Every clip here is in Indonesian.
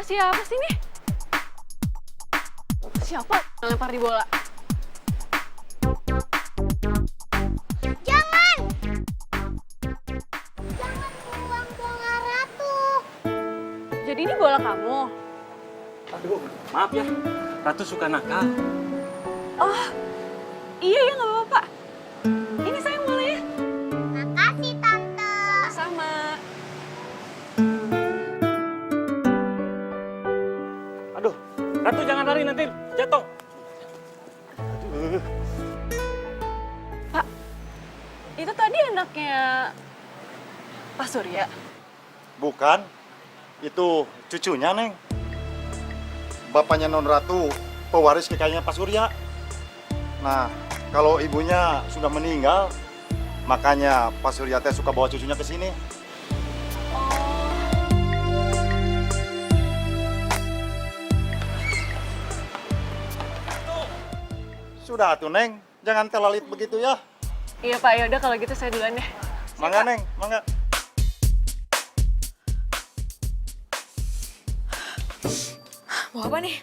Salah siapa sih nih? Siapa yang lempar di bola? Jangan! Jangan buang bola Ratu. Jadi ini bola kamu? Aduh, maaf ya. Ratu suka nakal. Oh, iya ya nggak apa-apa. Ini sayang bolanya. Makasih, Tante. Sama. Aduh, Ratu jangan lari nanti jatuh. Aduh. Pak, itu tadi anaknya Pak Surya. Bukan, itu cucunya, Neng. Bapaknya Non Ratu, pewaris kekayaannya Pak Surya. Nah, kalau ibunya sudah meninggal, makanya Pak Surya teh suka bawa cucunya ke sini. Sudah tuh, Neng. Jangan telalit begitu ya. Iya Pak, yaudah kalau gitu saya duluan deh. Mangga, Neng, mangga. Mau apa nih?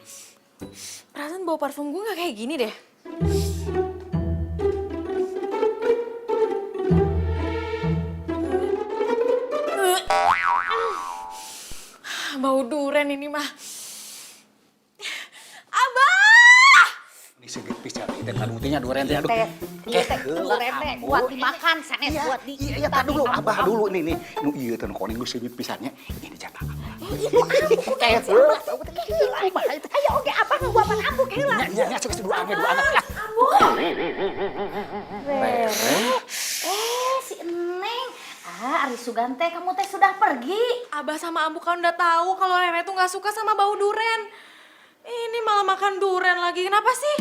Perasaan bau parfum gue gak kayak gini deh. Bau duren ini mah. Abah! Ini segit pisan teh kadutinya duren teh aduh. Iya teh duren teh buat dimakan sanes buat di. Iya tah dulu abah dulu nih nu ieu teh koning nu segit pisannya. Ini jatah abah. Kayak sebelah. Ayo oke apa nu buatan ambu heula. Nya sok dua anak. Si Eneng. Ari Sugante kamu teh sudah pergi. Abah sama Ambu kan udah tahu kalau Rere tuh gak suka sama bau duren. Ini malah makan duren lagi. Kenapa sih?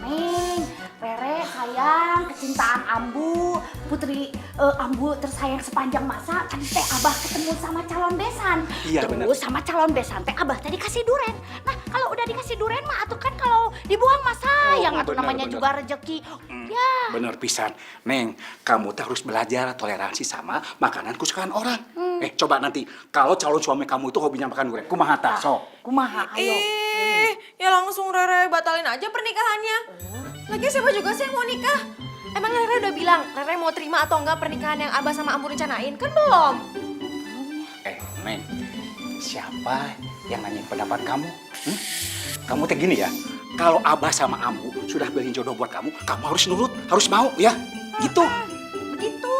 Neng, Rere sayang kecintaan Ambu, putri Ambu tersayang sepanjang masa. Tadi teh Abah ketemu sama calon besan. Iya, bener. Terus sama calon besan teh Abah tadi kasih duren. Nah kalau udah dikasih duren mah atuh kan kalau dibuang mah sayang atuh bener, namanya bener. juga rezeki. Ya. Bener pisan. Neng, kamu teh harus belajar toleransi sama makanan kesukaan orang. Coba nanti kalau calon suami kamu itu hobinya makan duren, kumaha tah sok. Kumaha ayo. Ya langsung Rere batalin aja pernikahannya. Lagi siapa juga sih yang mau nikah? Emang Rere udah bilang Rere mau terima atau enggak pernikahan yang Abah sama Ambu rencanain? Kan belum. Neng, siapa yang nanyain pendapat kamu? Kamu teh gini ya, kalau Abah sama Ambu sudah beliin jodoh buat kamu, kamu harus nurut, harus mau ya. Gitu. Begitu.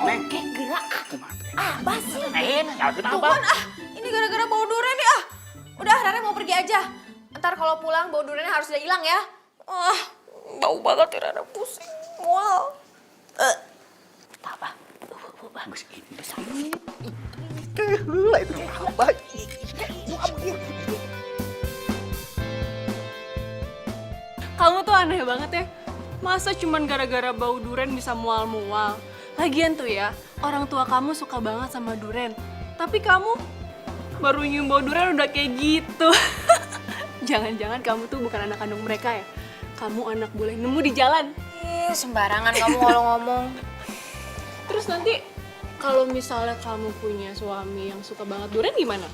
Neng. Oke gerak. Kumaha teh? Abah sih. Tuhan ini gara-gara bau duren nih Udah Rere mau pergi aja. Ntar kalau pulang bau durennya harus udah hilang ya. Bau banget ya Rere pusing. Wow. Abah. Bagus ini besar. Lah itu Abah. Kamu tuh aneh banget ya. Masa cuman gara-gara bau duren bisa mual-mual? Lagian tuh ya, orang tua kamu suka banget sama duren. Tapi kamu baru nyium bau duren udah kayak gitu. Jangan-jangan kamu tuh bukan anak kandung mereka ya? Kamu anak boleh nemu di jalan. Sembarangan kamu kalau ngomong. Terus nanti kalau misalnya kamu punya suami yang suka banget duren gimana?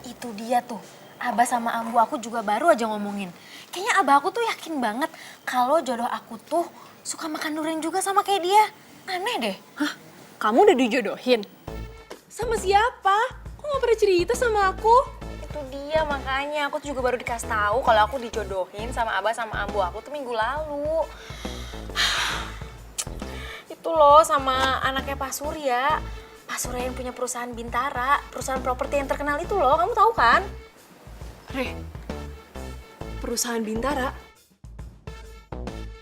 Itu dia tuh. Abah sama Ambu aku juga baru aja ngomongin. Kayaknya Abah aku tuh yakin banget kalau jodoh aku tuh suka makan durian juga sama kayak dia. Aneh deh. Hah? Kamu udah dijodohin? Sama siapa? Kok gak pernah cerita sama aku? Itu dia makanya aku tuh juga baru dikasih tahu kalau aku dijodohin sama Abah sama Ambu aku tuh minggu lalu. Itu loh sama anaknya Pak Surya. Pak Surya yang punya perusahaan Bintara, perusahaan properti yang terkenal itu loh, kamu tahu kan? Re, perusahaan Bintara?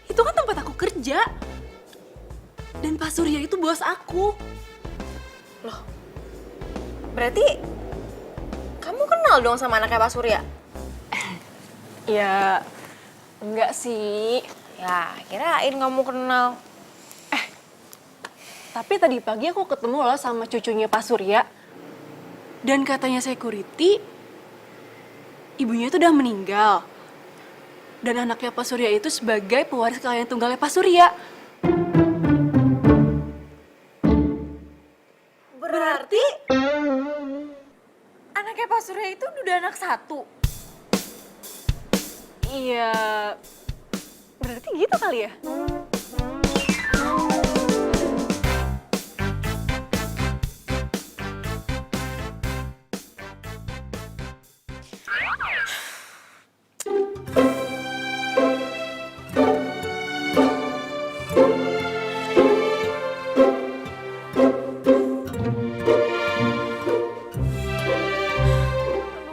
Itu kan tempat aku kerja. Dan Pak Surya itu bos aku. Loh, berarti kamu kenal dong sama anaknya Pak Surya? Ya, enggak sih. Ya, kirain kamu kenal. Tapi tadi pagi aku ketemu loh sama cucunya Pak Surya. Dan katanya security, ibunya itu udah meninggal. Dan anaknya Pak Surya itu sebagai pewaris kekayaan tunggalnya Pak Surya. Berarti anaknya Pak Surya itu udah anak satu. Iya, berarti gitu kali ya?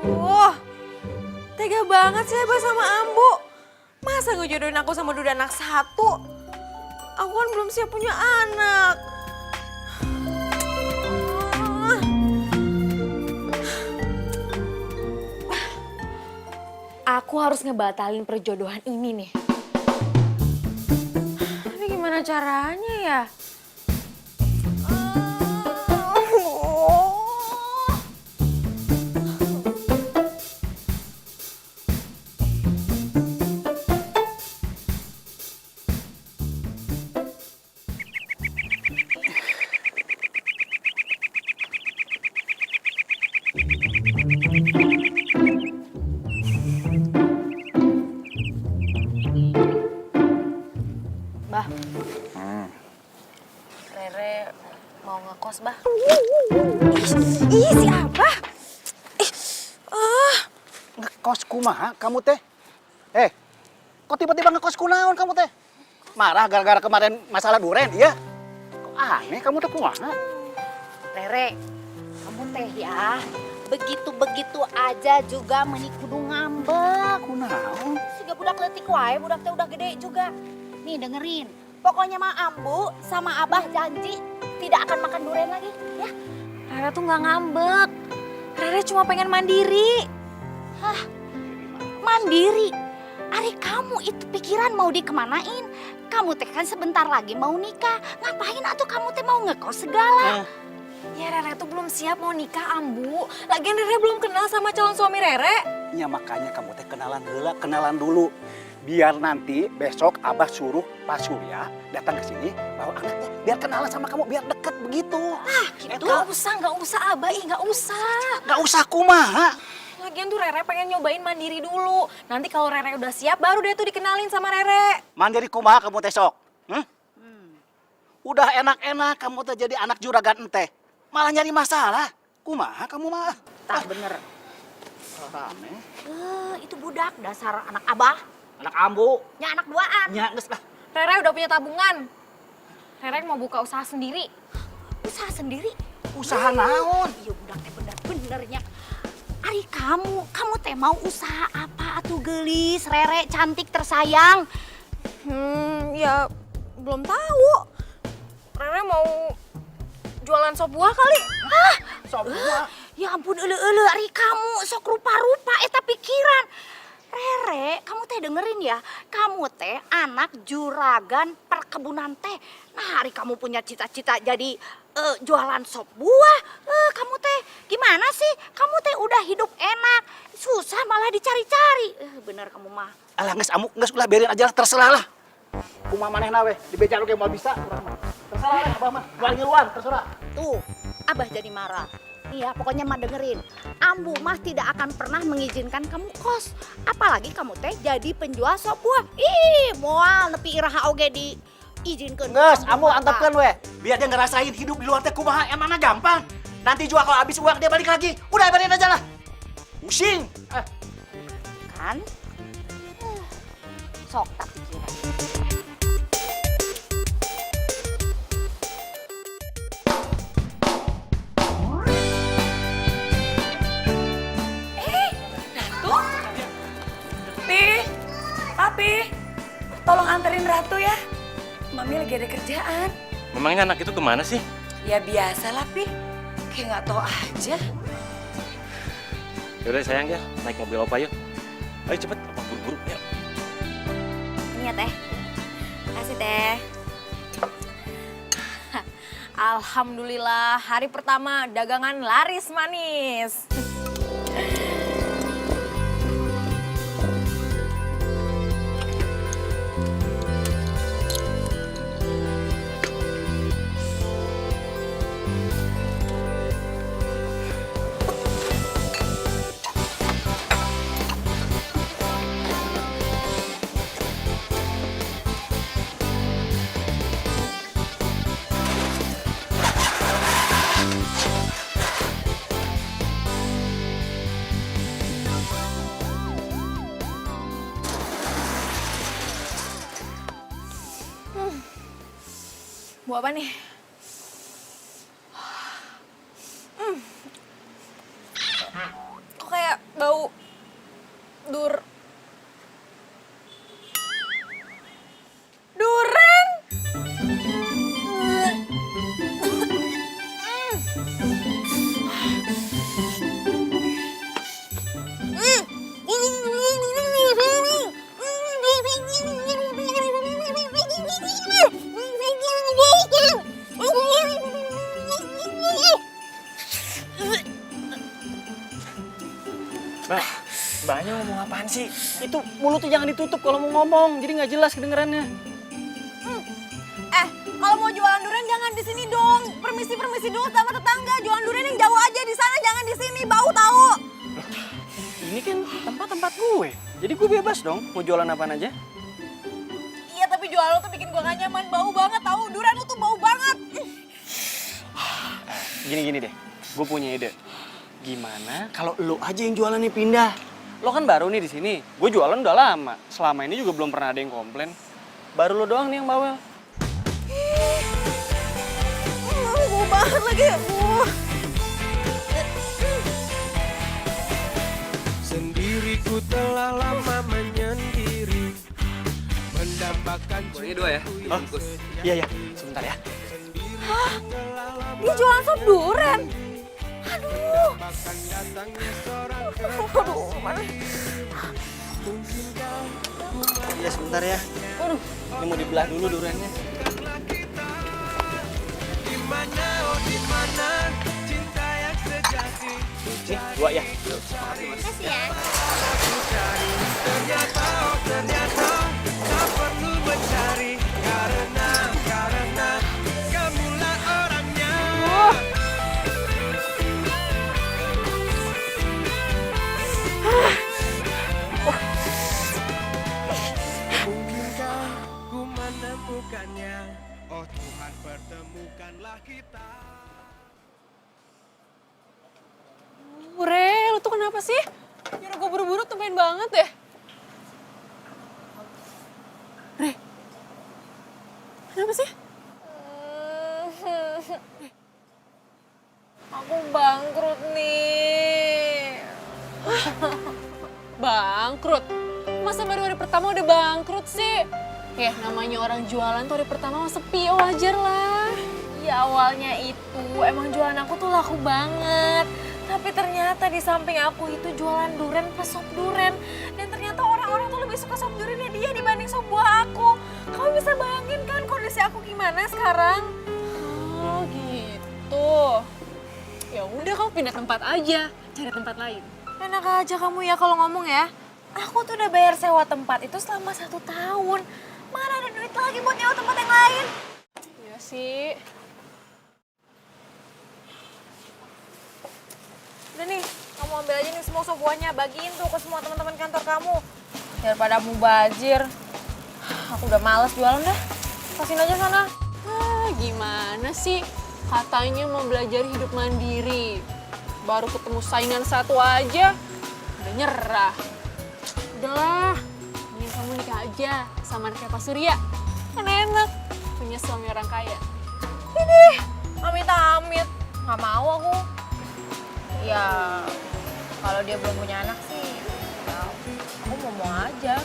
Aduh, tega banget sih Abah sama Ambu. Masa ngejodohin aku sama duda anak satu? Aku kan belum siap punya anak. Aku harus ngebatalin perjodohan ini nih. Tapi gimana caranya ya? Bah, Rere mau ngekos, Bah. Ih, si Abah. Ngekos kumaha kamu teh? Kok tiba-tiba ngekos kunaon kamu teh? Marah gara-gara kemarin masalah duren, iya? Kok aneh kamu teh kumaha? Rere, kamu teh ya, begitu-begitu aja juga menik kudu ngambek. Kunaon? Siga budak leutik wae, budak teh udah gede juga. Nih dengerin, pokoknya mah Ambu sama Abah janji tidak akan makan durian lagi, ya. Rere tuh nggak ngambek. Rere cuma pengen mandiri. Hah, mandiri? Ari kamu itu pikiran mau dikemanain? Kamu teh kan sebentar lagi mau nikah. Ngapain atuh kamu teh mau ngekos segala? Ya Rere tuh belum siap mau nikah, Ambu. Lagian Rere belum kenal sama calon suami Rere. Ya makanya kamu teh kenalan heula, kenalan dulu. Biar nanti besok Abah suruh Pak Surya datang ke sini bawa anaknya. Biar kenalan sama kamu, biar deket begitu. Gitu? Nggak usah Abah, nggak usah. Gak usah kumaha. Lagian tuh Rere pengen nyobain mandiri dulu. Nanti kalau Rere udah siap, baru dia tuh dikenalin sama Rere. Mandiri kumaha kamu teh sok? Udah enak-enak kamu teh jadi anak juragan ente. Malah nyari masalah. Kumaha kamu mah? Tak bener. Rame. Itu budak dasar anak Abah. Anak ambu. Ya anak duaan. Nya geus lah. Rere udah punya tabungan. Rere mau buka usaha sendiri. Usaha sendiri. Usaha naon? Iya budak teh bener-benernya. Ari kamu teh mau usaha apa atuh gelis, Rere cantik tersayang? Ya belum tahu. Rere mau jualan sop buah kali. Hah? Sok buah. Ya ampun eule ari kamu sok rupa-rupa eta pikiran. Rere, kamu teh dengerin ya, kamu teh anak juragan perkebunan teh. Nah, hari kamu punya cita-cita jadi jualan sop buah. Kamu teh gimana sih? Kamu teh udah hidup enak, susah malah dicari-cari. Bener kamu mah. Alah geus amuk, geus ulah biarin aja lah, terserah lah. Kumaha manehna we, di beca oge moal bisa urang mah. Terserah lah Abah mah, jual ngiluan terserah. Tuh, Abah jadi marah. Iya, pokoknya mah dengerin. Ambu mah tidak akan pernah mengizinkan kamu kos. Apalagi kamu teh jadi penjual sop buah. Ih, moal nepi iraha oge diizinkeun. Geus, ambu antepkeun we. Biar dia ngerasain hidup di luar teh kumaha emangna gampang. Nanti jual kalau habis uang dia balik lagi. Udah biarin aja lah. Pusing. Kan? Sok tak pikiran. Papi, tolong anterin Ratu ya. Mami lagi ada kerjaan. Memangnya anak itu kemana sih? Ya biasa lah, Pi. Kayak nggak tahu aja. Yaudah sayang ya, naik mobil opa yuk. Ayo cepet, opa buru-buru, yuk. Ini ya, Teh. Kasih, Teh. Alhamdulillah, hari pertama dagangan laris manis. Buat apa nih? Kok kayak bau duren? Mbaknya ngomong apaan sih? Itu mulutnya jangan ditutup kalau mau ngomong, jadi nggak jelas kedengerannya. Kalau mau jualan durian jangan di sini dong. Permisi dulu sama tetangga. Jualan durian yang jauh aja di sana, jangan di sini. Bau tahu. Ini kan tempat gue, jadi gue bebas dong mau jualan apaan aja. Iya, tapi jualan lo tuh bikin gua gak nyaman. Bau banget tahu. Durian lo tuh bau banget. Gini deh, gue punya ide. Gimana kalau lo aja yang jualannya pindah? Lo kan baru nih di sini, gue jualan udah lama. Selama ini juga belum pernah ada yang komplain. Baru lo doang nih yang bawel. Bau banget lagi. Sendiriku telah lama menyendiri, mendambakan Boleh dua ya? Oh, iya, sebentar ya. Dia jualan sop durian. Aduh, mana? Iya sebentar ya. Waduh, ini mau dibelah dulu duriannya. dimana cinta yang sejati. Nih, dua ya. Makasih ya. Ternyata tak perlu mencari karena kamulah orangnya. Mungkinkah ku menemukannya? Oh Tuhan, pertemukanlah kita. Re, lu tuh kenapa sih? Nyuruh gue buru-buru tumben banget deh. Re, kenapa sih? Aku bangkrut nih. Bangkrut? Masa baru hari pertama udah bangkrut sih? Ya namanya orang jualan tuh hari pertama sepi, wajar lah. Ya awalnya itu emang jualan aku tuh laku banget. Tapi ternyata di samping aku itu jualan durian plus sop durian. Dan ternyata orang-orang tuh lebih suka sop duriannya dia dibanding sop buah aku. Kamu bisa bayangin kan kondisi aku gimana sekarang? Oh gitu. Ya udah kamu pindah tempat aja, cari tempat lain. Enak aja kamu ya kalau ngomong ya. Aku tuh udah bayar sewa tempat itu selama 1 tahun. Mana ada duit lagi buat nyewa tempat yang lain? Iya sih. Udah nih, kamu ambil aja nih semua sop buahnya. Bagiin tuh ke semua teman-teman kantor kamu. Daripada mubazir. Aku udah males jualan dah. Kasihin aja sana. Gimana sih? Katanya mau belajar hidup mandiri. Baru ketemu saingan satu aja, udah nyerah. Udahlah, mending kamu nikah aja sama anaknya Pak Surya. Kan enak, punya suami orang kaya. Ini, amit-amit. Nggak mau aku. Ya, kalau dia belum punya anak sih, ya, aku mau aja.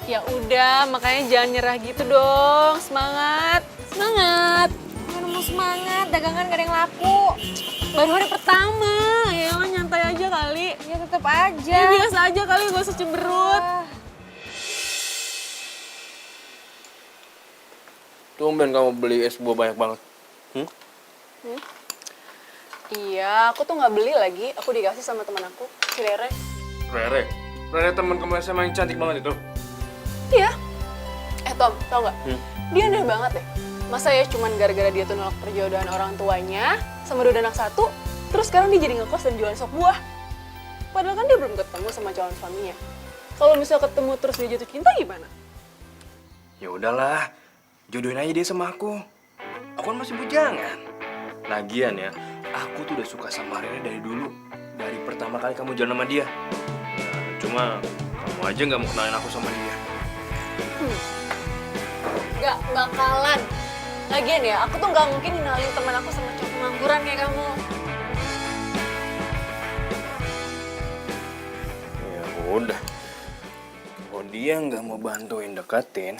Ya udah, makanya jangan nyerah gitu dong. Semangat, semangat. Mana mau semangat, dagangan gak ada yang laku. Baru hari pertama, ya nyantai aja kali. Ya tetep aja. Ya biasa aja kali, gak usah cemberut. Tumben kamu beli es buah banyak banget. Iya, aku tuh nggak beli lagi. Aku dikasih sama teman aku, si Rere. Rere teman kamu SMA yang cantik banget itu. Iya. Tom, tau nggak? Dia aneh banget deh. Masa ya cuman gara-gara dia tuh nolak perjodohan orang tuanya sama dua anak satu, terus sekarang dia jadi ngekos dan jualan sop buah. Padahal kan dia belum ketemu sama calon suaminya. Kalau misal ketemu terus dia jatuh cinta gimana? Ya udahlah, jodohin aja dia sama aku. Aku kan masih bujangan. Lagian ya, aku tuh udah suka sama Rere dari dulu. Dari pertama kali kamu jalan sama dia. Nah, cuma kamu aja nggak mau kenalin aku sama dia. Gak bakalan. Lagian ya, aku tuh nggak mungkin kenalin teman aku sama cowok pengangguran kayak kamu. Ya udah. Kalau dia nggak mau bantuin deketin,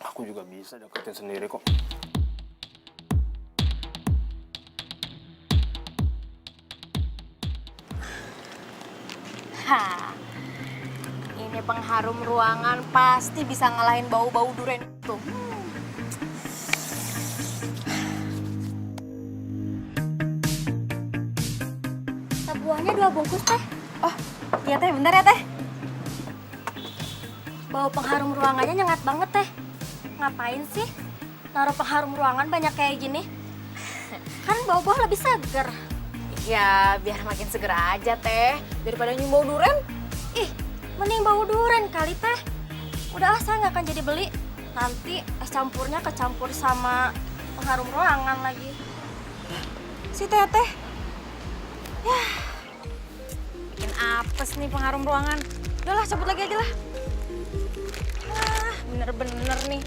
aku juga bisa deketin sendiri kok. Hah, ini pengharum ruangan pasti bisa ngalahin bau-bau durian itu. Buahnya 2 bungkus teh. Oh, iya teh, bentar ya teh. Bau pengharum ruangannya nyengat banget teh. Ngapain sih naruh pengharum ruangan banyak kayak gini? Kan bau buah lebih seger. Ya, biar makin seger aja teh. Daripada nyium bau durian. Ih, mending bau durian kali teh. Udah saya nggak akan jadi beli. Nanti es campurnya kecampur sama pengharum ruangan lagi. Si teteh. Ya, bikin apes nih pengharum ruangan. Udahlah, cabut lagi aja lah. Ah, bener-bener nih.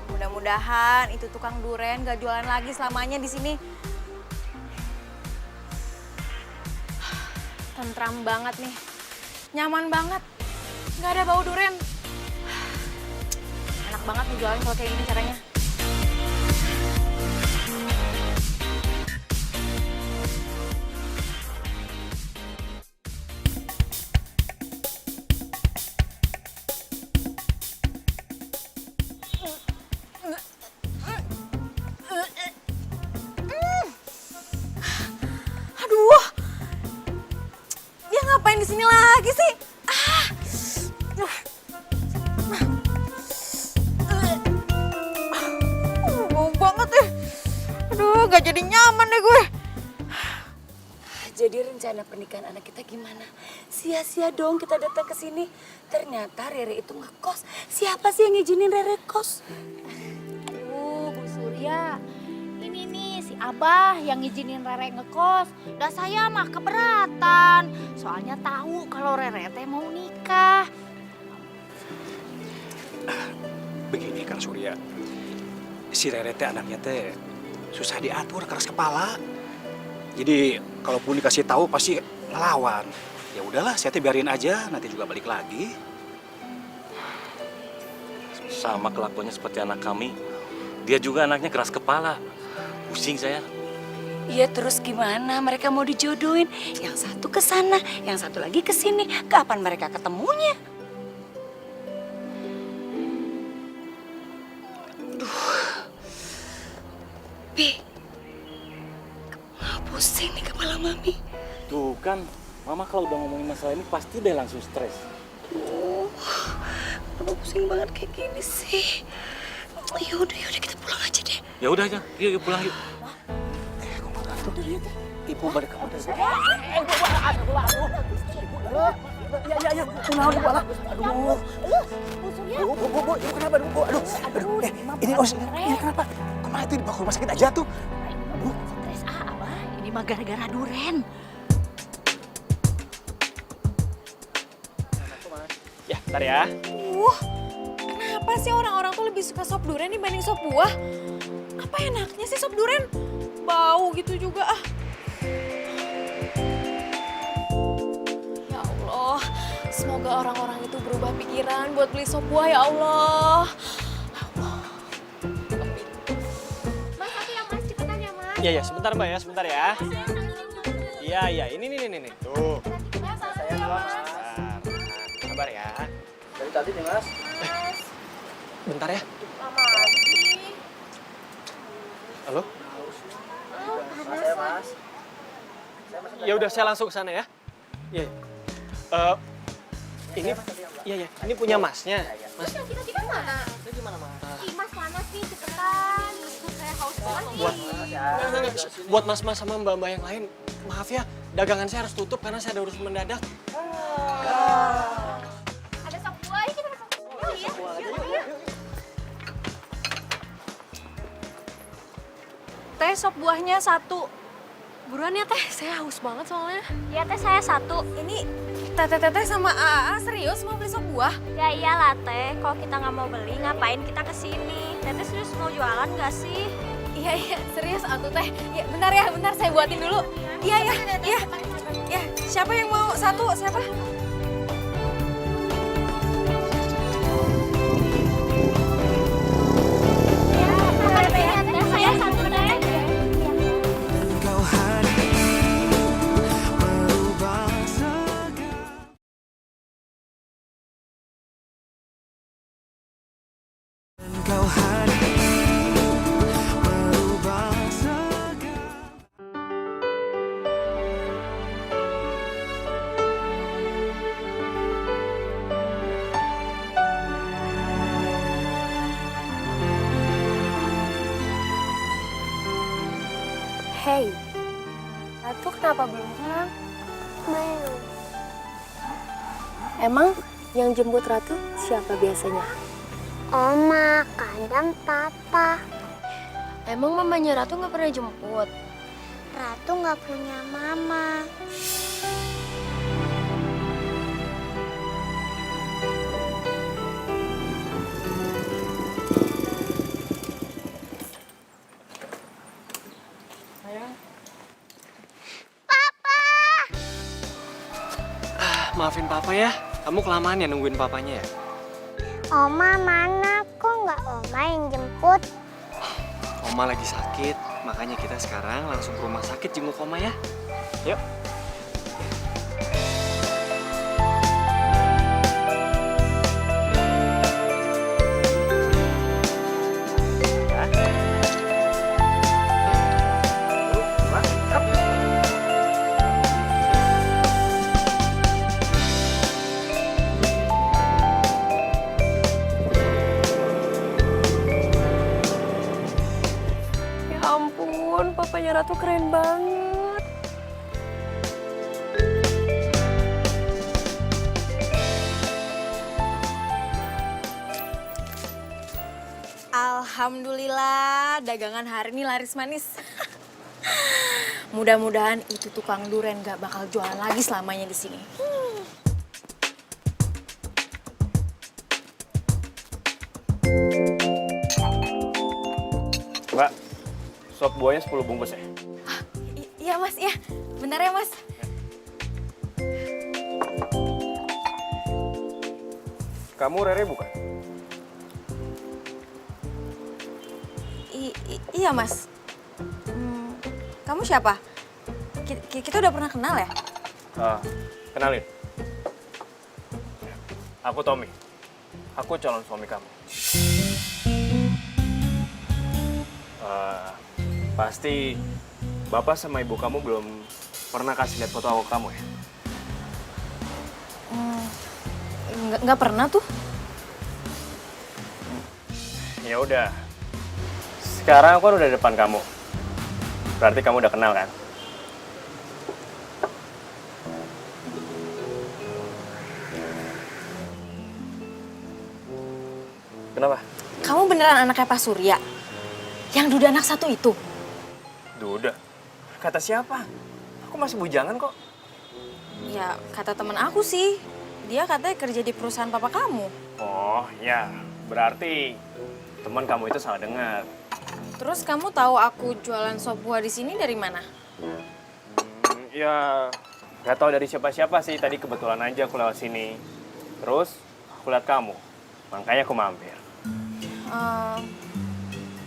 Mudah-mudahan itu tukang duren gak jualan lagi selamanya di sini. Tentram banget nih, nyaman banget, nggak ada bau duren. Enak banget nih jualan kalau kayak gini caranya. Aduh, dia ngapain di sini lagi sih? Bau banget deh. Aduh, gak jadi nyaman deh gue. Jadi rencana pernikahan anak kita gimana? Sia-sia dong kita datang ke sini. Ternyata Rere itu ngekos. Siapa sih yang ngizinin Rere kos? Bu Surya, ini nih si Abah yang ngizinin Rere ngekos. Udah saya mah keberatan. Soalnya tahu kalau Rere teh mau nikah. Begini Kang Surya, si Rere teh anaknya teh susah diatur, keras kepala. Jadi kalaupun dikasih tahu pasti ngelawan. Ya udahlah, saya teh biarin aja, nanti juga balik lagi. Sama kelakuannya seperti anak kami. Dia juga anaknya keras kepala. Pusing saya. Iya terus gimana? Mereka mau dijodohin. Yang satu ke sana, yang satu lagi ke sini. Kapan mereka ketemunya? Pusing nih kepala Mami. Tuh kan, Mama kalau udah ngomongin masalah ini pasti deh langsung stres. Kenapa pusing banget kayak gini sih? Yaudah kita pulang aja deh. Ya udah aja, yuk pulang yuk. Ibu balik ke kamar. Ini kenapa? Kemana itu dibawa ke rumah sakit aja tuh? Stres Abah. Ini mah gara-gara duren. Ya, ntar ya. Kenapa sih orang-orang tuh lebih suka sop durian dibanding sop buah? Apa enaknya sih sop durian? Bau gitu juga ah. Ya Allah, semoga orang-orang itu berubah pikiran buat beli sop buah ya Allah. Mas, aku yang mas cepetan ya mas. Iya, sebentar Mbak ya, sebentar ya. Iya, ini nih. Tuh. Mas, aku yang Sabar ya. Dari tadi nih Mas. Bentar ya. Lama lagi. Halo? Saya Mas. Ya udah saya langsung ke sana ya. Iya. Ini iya ya. Ini punya Masnya. Mas. Kita mana? Ih, Mas mana sih? Cepetan. Saya haus banget nih. Buat mas-mas sama mbak-mbak yang lain, maaf ya, dagangan saya harus tutup karena saya ada urusan mendadak. Ada sop buah, kita makan sop buah ya. Yuk. Teh, sop buahnya 1. Buruan ya Teh, saya haus banget soalnya. Ya teh saya 1. Ini Teteh sama AA serius mau beli sop buah? Ya iyalah teh, kalau kita nggak mau beli ngapain kita kesini? Teteh serius mau jualan nggak sih? Iya, serius atuh Teh. Ya, bentar saya buatin dulu. Iya. Ya, siapa yang mau 1? Siapa? Saya 1 teh. Kau hadir merubah segala. Kau hadir merubah segala. Hey, Ratu kenapa belum pulang? Belum. Emang yang jemput Ratu siapa biasanya? Oma, kadang papa. Emang mamanya Ratu nggak pernah jemput? Ratu nggak punya mama. Maafin papa ya, kamu kelamaan ya nungguin papanya ya. Oma mana? Kok nggak Oma yang jemput? Oma lagi sakit, makanya kita sekarang langsung ke rumah sakit jenguk Oma ya. Yuk. Ya ampun, papanya Ratu keren banget. Alhamdulillah, dagangan hari ini laris manis. Mudah-mudahan itu tukang duren gak bakal jualan lagi selamanya di sini. Mbak, sop buahnya 10 bungkus ya. Iya mas, iya. Bentar ya mas. Kamu Rere bukan? Iya mas. Kamu siapa? Kita udah pernah kenal ya? Kenalin. Aku Tommy. Aku calon suami kamu. Pasti bapak sama ibu kamu belum pernah kasih lihat foto aku ke kamu ya? Nggak pernah tuh. Ya udah. Sekarang aku kan udah di depan kamu. Berarti kamu udah kenal kan? Kenapa? Kamu beneran anaknya Pak Surya? Yang duda anak 1 itu? Duda? Kata siapa? Aku masih bujangan kok. Ya, kata temen aku sih. Dia katanya kerja di perusahaan papa kamu. Oh, ya. Berarti teman kamu itu salah dengar. Terus kamu tahu aku jualan sop buah di sini dari mana? Ya, nggak tahu dari siapa-siapa sih. Tadi kebetulan aja aku lewat sini. Terus aku lihat kamu. Makanya aku mampir.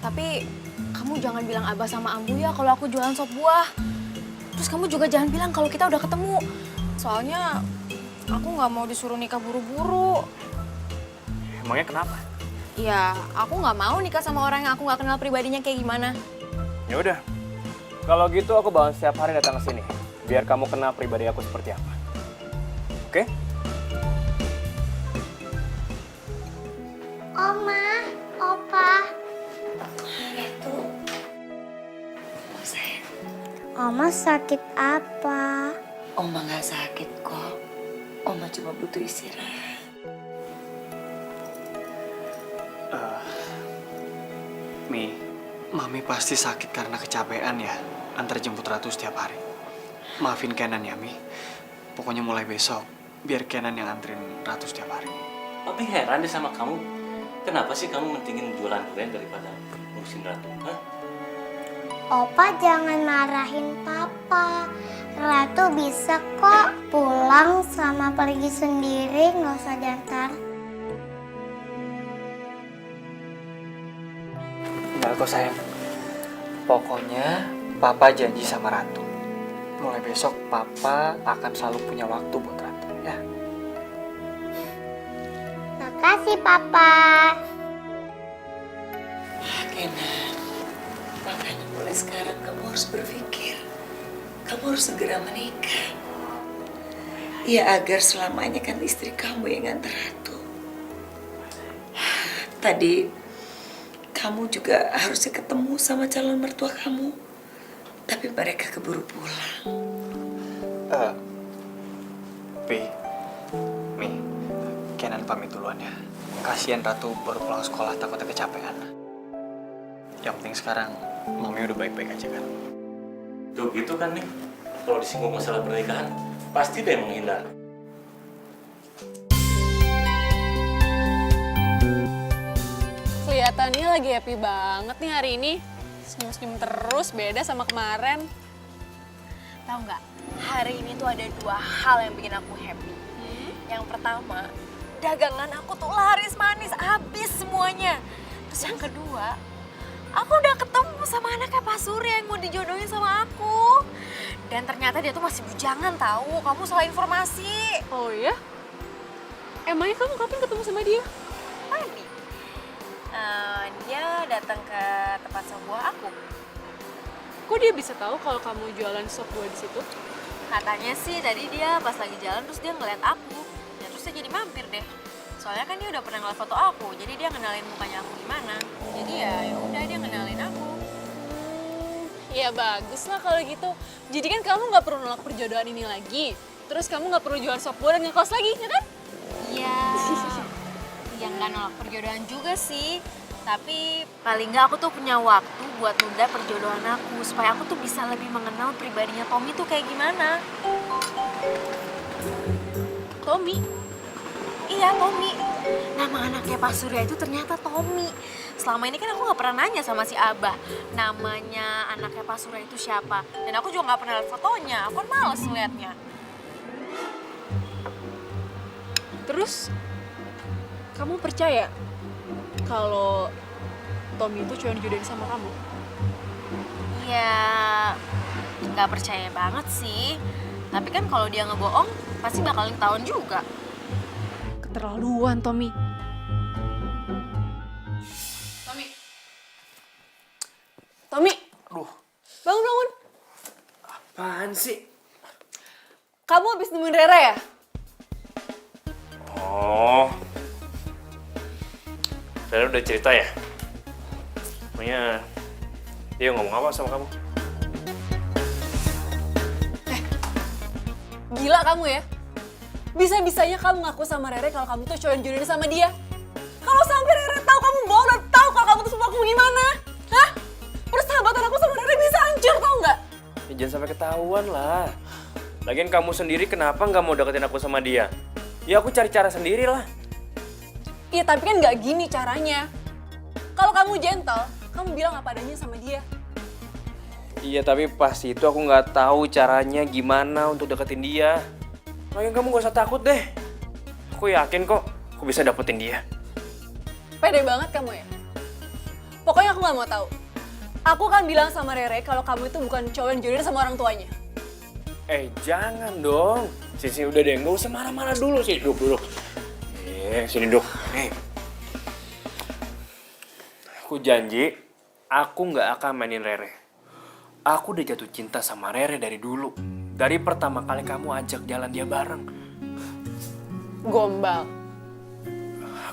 Tapi kamu jangan bilang Abah sama Ambu ya kalau aku jualan sop buah. Terus kamu juga jangan bilang kalau kita udah ketemu. Soalnya Aku nggak mau disuruh nikah buru-buru. Emangnya kenapa? Ya, aku nggak mau nikah sama orang yang aku nggak kenal pribadinya kayak gimana. Ya udah. Kalau gitu aku bakal setiap hari datang ke sini biar kamu kenal pribadi aku seperti apa. Oke? Oma, Opa. Itu. Sayang, Oma sakit apa? Oma nggak sakit kok. Oma cuma butuh istirahat. Mi, Mami pasti sakit karena kecapean ya, antar jemput Ratu setiap hari. Maafin Kenan ya, Mi. Pokoknya mulai besok, biar Kenan yang anterin Ratu setiap hari. Tapi heran deh sama kamu. Kenapa sih kamu mentingin jualan durian daripada ngurusin Ratu? Hah? Opa jangan marahin Papa. Ratu bisa kok pulang sama pergi sendiri, nggak usah diantar. Enggak kok sayang. Pokoknya Papa janji sama Ratu. Mulai besok Papa akan selalu punya waktu buat Ratu ya. Makasih Papa. Kenan, makanya mulai sekarang kamu harus berpikir. Kamu harus segera menikah. Ya agar selamanya kan istri kamu yang nganter Ratu. Tadi kamu juga harusnya ketemu sama calon mertua kamu. Tapi mereka keburu pulang. Mi, Kenan pamit duluan ya. Kasihan Ratu baru pulang sekolah takutnya kecapean. Yang penting sekarang Mami udah baik-baik aja kan. Tuh gitu kan nih. Kalau disinggung masalah pernikahan, pasti dia menghindar. Kelihatannya lagi happy banget nih hari ini. Senyum-senyum terus, beda sama kemarin. Tahu nggak? Hari ini tuh ada 2 hal yang bikin aku happy. Yang pertama, dagangan aku tuh laris manis, habis semuanya. Terus yang kedua, aku udah ketemu sama anaknya Pak Surya yang mau dijodohin sama aku. Dan ternyata dia tuh masih bujangan tahu. Kamu salah informasi. Oh iya? Emangnya kamu kapan ketemu sama dia? Tadi. Dia datang ke tempat sop buah aku. Kok dia bisa tahu kalau kamu jualan sop buah di situ? Katanya sih tadi dia pas lagi jalan terus dia ngeliat aku. Ya terus dia jadi mampir deh. Soalnya kan dia udah pernah ngeliat foto aku, jadi dia ngenalin mukanya aku gimana. Jadi ya udah dia ngenalin aku. Ya bagus lah kalau gitu. Jadi kan kamu nggak perlu nolak perjodohan ini lagi. Terus kamu nggak perlu jualan sop buah dan ngekos lagi, ya kan? Iya. Ya nggak nolak perjodohan juga sih. Tapi paling nggak aku tuh punya waktu buat nunda perjodohan aku supaya aku tuh bisa lebih mengenal pribadinya Tommy tuh kayak gimana. Tommy? Iya, Tommy. Nama anaknya Pak Surya itu ternyata Tommy. Selama ini kan aku nggak pernah nanya sama si Abah namanya anaknya Pak Surya itu siapa. Dan aku juga nggak pernah lihat fotonya. Aku kan males ngeliatnya. Terus kamu percaya kalau Tommy itu cuma dijodohin sama kamu? Ya nggak percaya banget sih. Tapi kan kalau dia ngebohong pasti bakal ketahuan juga. Keterlaluan, Tommy. Tommy. Tommy. Aduh, Bangun. apaan sih? Kamu habis nemuin Rera ya? Oh. Rera udah cerita ya? Pokoknya dia ngomong apa sama kamu? Gila kamu ya? Bisa-bisanya kamu ngaku sama Rere kalau kamu tuh cowok yang jodohin sama dia. Kalau sampai Rere tahu kamu bohong dan tahu kalau kamu tuh semua aku gimana? Hah? Persahabatan aku sama Rere bisa hancur, tau nggak? Ya, jangan sampai ketahuan lah. Lagian kamu sendiri kenapa nggak mau deketin aku sama dia? Ya aku cari cara sendiri lah. Iya tapi kan nggak gini caranya. Kalau kamu gentle, kamu bilang apa adanya sama dia. Iya tapi pas itu aku nggak tahu caranya gimana untuk deketin dia. Lagian kamu gak usah takut deh. Aku yakin kok aku bisa dapetin dia. Pede banget kamu ya? Pokoknya aku nggak mau tahu. Aku kan bilang sama Rere kalau kamu itu bukan cowok yang jodohin sama orang tuanya. Jangan dong. Sini udah deh, nggak usah marah-marah dulu sih. Duduk. Sini duduk. Aku janji, aku nggak akan mainin Rere. Aku udah jatuh cinta sama Rere dari dulu. Dari pertama kali kamu ajak jalan dia bareng. Gombal.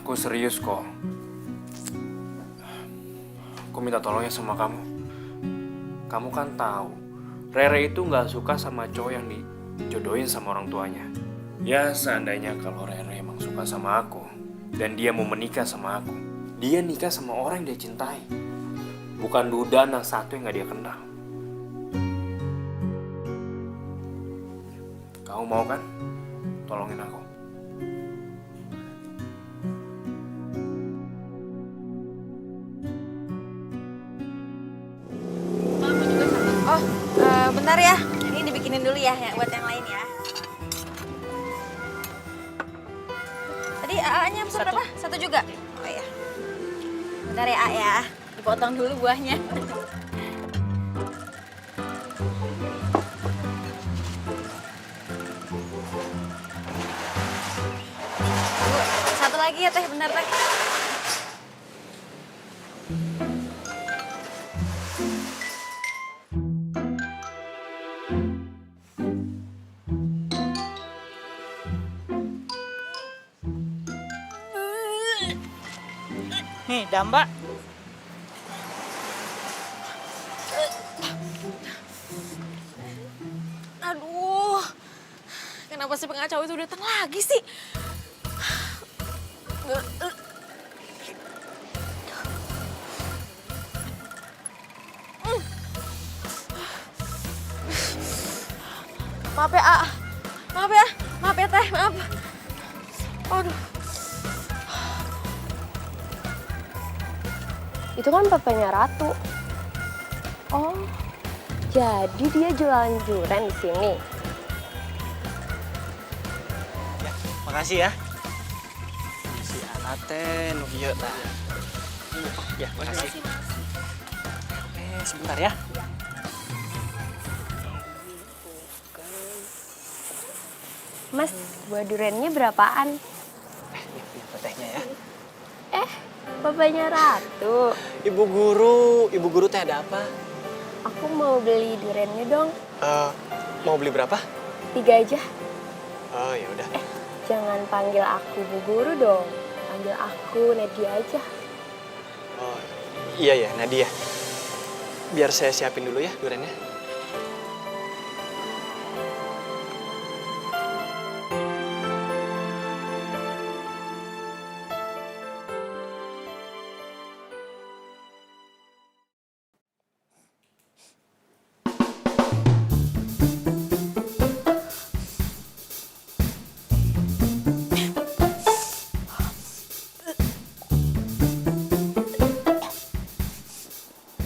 Aku serius kok. Aku minta tolongnya sama kamu. Kamu kan tahu, Rere itu nggak suka sama cowok yang dijodohin sama orang tuanya. Ya seandainya kalau Rere emang suka sama aku dan dia mau menikah sama aku, dia nikah sama orang yang dia cintai, bukan duda anak satu yang nggak dia kenal. Kamu mau kan? Tolongin aku. Oh, bentar ya. Ini dibikinin dulu ya, buat yang lain ya. Tadi AA-nya pesan berapa? Satu juga? Oh iya. Bentar ya, A ya. Dipotong dulu buahnya. Bu, satu lagi ya Teh, bentar Teh. Nih, Damba. Aduh, kenapa si pengacau itu datang lagi sih? Maaf ya, A. Maaf ya. Maaf ya, Teh. Maaf. Aduh. Itu kan papanya Ratu. Oh, jadi dia jualan durian di sini. Ya, makasih ya. Si Anaten, iya tah. Ya, makasih. Sebentar ya. Mas, buah duriannya berapaan? Ini tehnya ya. Papanya Ratu. Ibu guru teh ada apa? Aku mau beli duriannya dong. Mau beli berapa? 3 aja. Oh, ya udah. Jangan panggil aku Bu Guru dong. Panggil aku Nadia aja. Oh, iya ya, Nadia. Biar saya siapin dulu ya duriannya.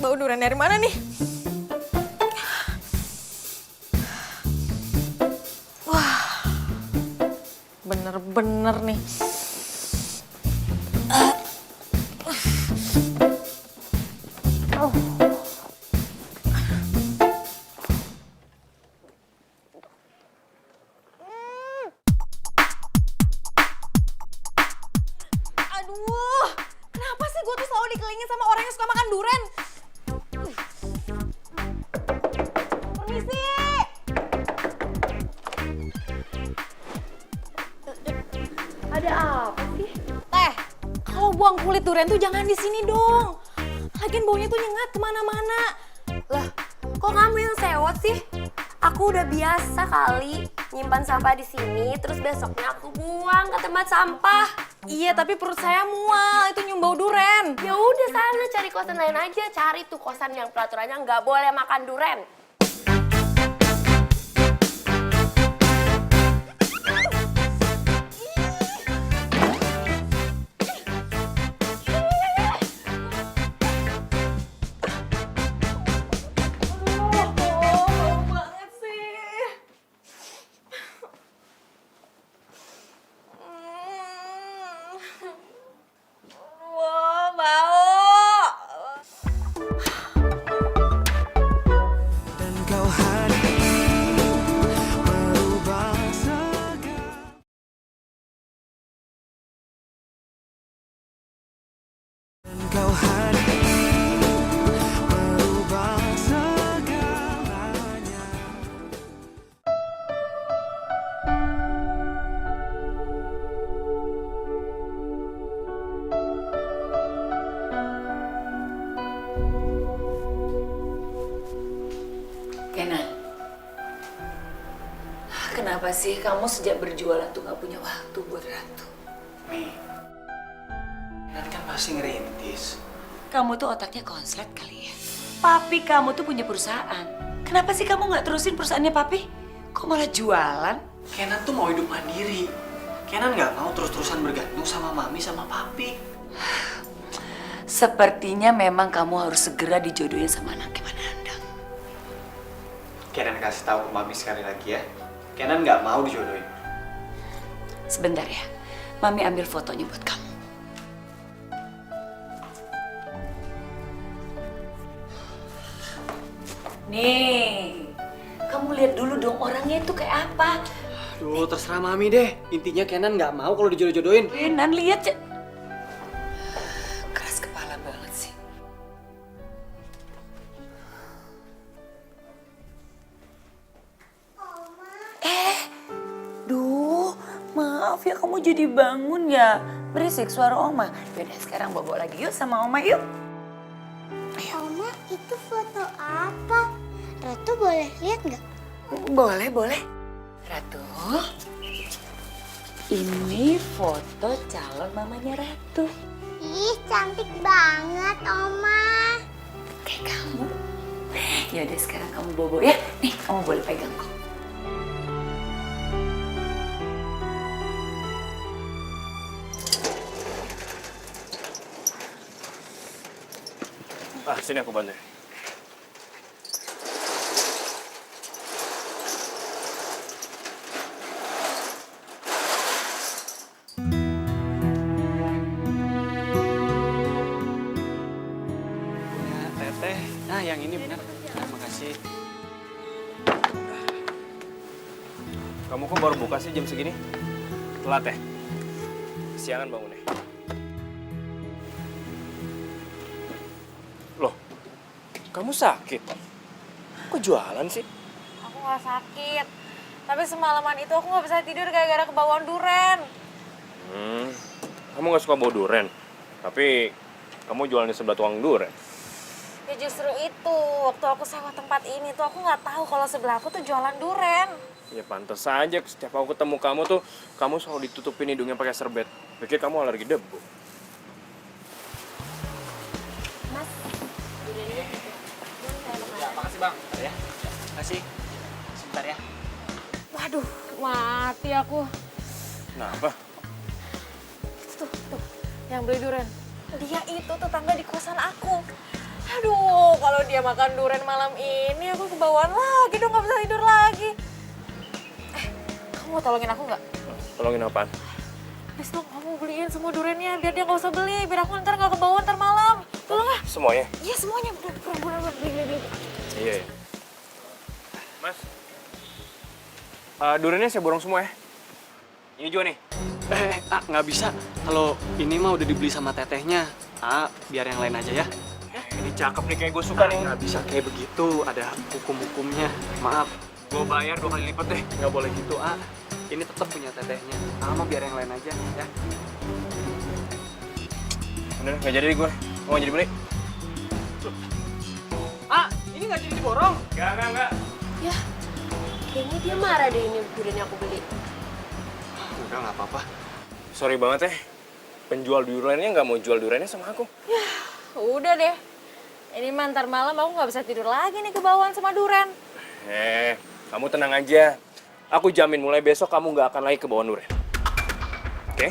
Bau durian dari mana nih? Wah, bener-bener nih. Aduh, kenapa sih gue tuh selalu dikelilingin sama orang yang suka makan durian? Permisi. Ada apa sih? Teh, kalau buang kulit durian tuh jangan di sini dong. Lagian baunya tuh nyengat kemana-mana. Lah, kok kamu yang sewot sih? Aku udah biasa kali nyimpan sampah di sini, terus besoknya aku buang ke tempat sampah. Iya, tapi perut saya mual, itu nyium bau duren. Ya udah sana cari kosan lain aja, cari tuh kosan yang peraturannya nggak boleh makan duren. Kenan, kenapa sih kamu sejak berjualan tuh gak punya waktu buat Ratu? Mi, Kenan kan pasti ngerintis. Kamu tuh otaknya konslet kali ya. Papi kamu tuh punya perusahaan. Kenapa sih kamu gak terusin perusahaannya Papi? Kok malah jualan? Kenan tuh mau hidup mandiri. Kenan nggak mau terus-terusan bergantung sama mami sama papi. Sepertinya memang kamu harus segera dijodohin sama anaknya Manandang. Kenan kasih tahu ke mami sekali lagi ya. Kenan nggak mau dijodohin. Sebentar ya, Mami ambil fotonya buat kamu. Nih, kamu lihat dulu dong orangnya itu kayak apa. Aduh, terserah mami deh. Intinya Kenan nggak mau kalau dijodoh-jodohin. Kenan lihat ya. Keras kepala banget sih. Duh, maaf ya kamu jadi bangun ya. Berisik suara Oma. Yaudah sekarang bobo lagi yuk sama Oma yuk. Oma, itu foto apa? Ratu boleh lihat nggak? Boleh, boleh. Ratu, ini foto calon mamanya Ratu. Ih, cantik banget, Oma. Kayak kamu. Yaudah sekarang kamu bobo ya. Nih, kamu boleh pegang kok. Sini aku bantu. Ya, teteh. Nah, yang ini benar. Terima kasih. Kamu kok baru buka sih jam segini? Telat ya? Siangan bangunnya. Loh, kamu sakit? Kok jualan sih? Aku gak sakit. Tapi semalaman itu aku gak bisa tidur gara-gara kebawaan duren. Kamu gak suka bau duren? Tapi kamu jualan di sebelah tukang duren. Ya justru itu, waktu aku sewa tempat ini tuh aku gak tahu kalau sebelah aku tuh jualan duren. Ya pantas saja setiap aku ketemu kamu tuh, kamu selalu ditutupin hidungnya pakai serbet. Pikir kamu alergi debu. Ya, makasih bang. Ya, makasih. Sebentar ya. Waduh, mati aku. Kenapa? Tuh, yang beli duren. Dia itu tetangga di kosan aku. Aduh, kalau dia makan duren malam ini aku kebawaan lagi dong, gak bisa tidur lagi. Kamu mau tolongin aku nggak? Tolongin apaan? Please dong, kamu beliin semua durennya biar dia nggak usah beli, biar aku ntar nggak kebawaan ntar malam. Tolong ah. Semuanya? Iya semuanya, bener beli. Iya. Mas, durennya saya borong semua ya. Ini juga nih. Nggak bisa. Kalau ini mah udah dibeli sama tetehnya. Biar yang lain aja ya. Ini cakep nih, kayak gue suka nih. Nggak bisa kayak begitu, ada hukum-hukumnya. Maaf. Gue bayar 2 kali lipat deh. Nggak boleh gitu, Ini tetap punya tetehnya. Mah biar yang lain aja, ya. Bener, nggak jadi gue. Mau jadi beli? Ini nggak jadi diborong. Enggak. Ya, kayaknya dia marah deh ini duren yang aku beli. Udah, nggak apa-apa. Sorry banget ya. Penjual durennya nggak mau jual durennya sama aku. Ya, udah deh. Ini mah ntar malam aku nggak bisa tidur lagi nih kebawaan sama duren. Kamu tenang aja. Aku jamin mulai besok kamu nggak akan lagi kebawaan duren. Oke?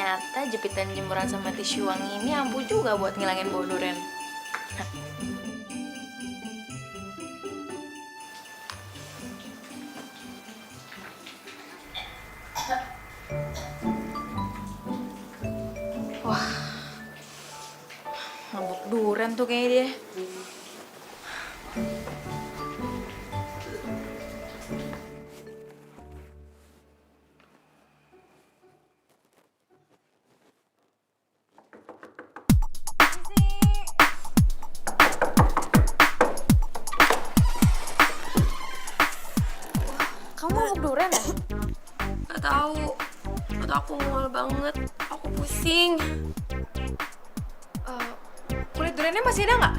Ternyata jepitan jemuran sama tisu wangi ini ampuh juga buat ngilangin bau durian. Wah, mabuk durian tuh kayaknya dia. Kamu mabuk durian ya? Gak tahu. Atau aku mual banget. Aku pusing. Kulit duriannya masih ada nggak?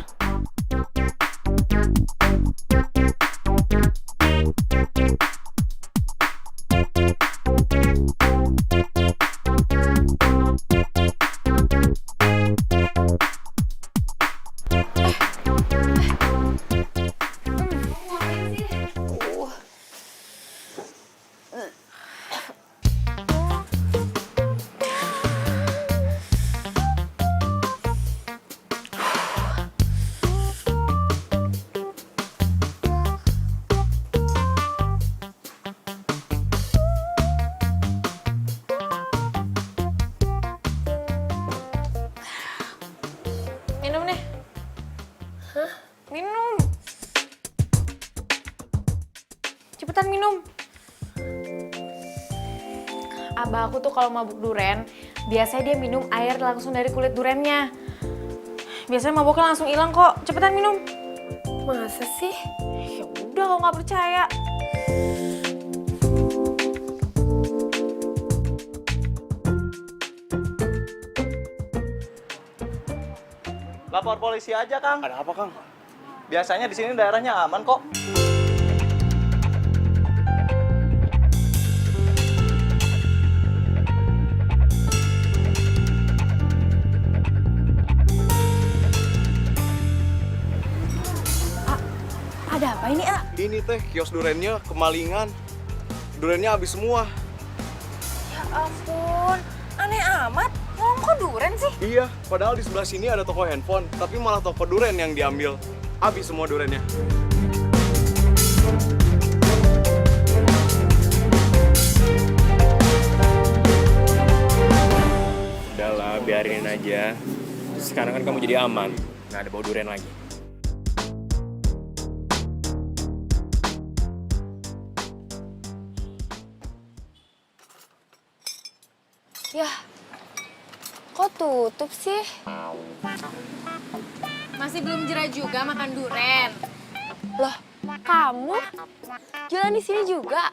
Minum nih. Hah? Minum. Cepetan minum. Abah aku tuh kalau mabuk duren, biasanya dia minum air langsung dari kulit durennya. Biasanya mabuknya langsung hilang kok. Cepetan minum. Masa sih? Ya udah kalau nggak percaya. Lapor polisi aja, Kang. Ada apa, Kang? Biasanya di sini daerahnya aman kok. Ada apa ini, A? Ini teh kios durennya kemalingan. Durennya habis semua. Ya ampun, aneh amat. Ngomong kok duren sih? Iya, padahal di sebelah sini ada toko handphone, tapi malah toko duren yang diambil. Habis semua durennya. Udahlah, biarin aja. Sekarang kan kamu jadi aman. Nggak ada bau durian lagi. Yah, kok tutup sih? Masih belum jera juga makan duren. Loh, kamu jualan di sini juga?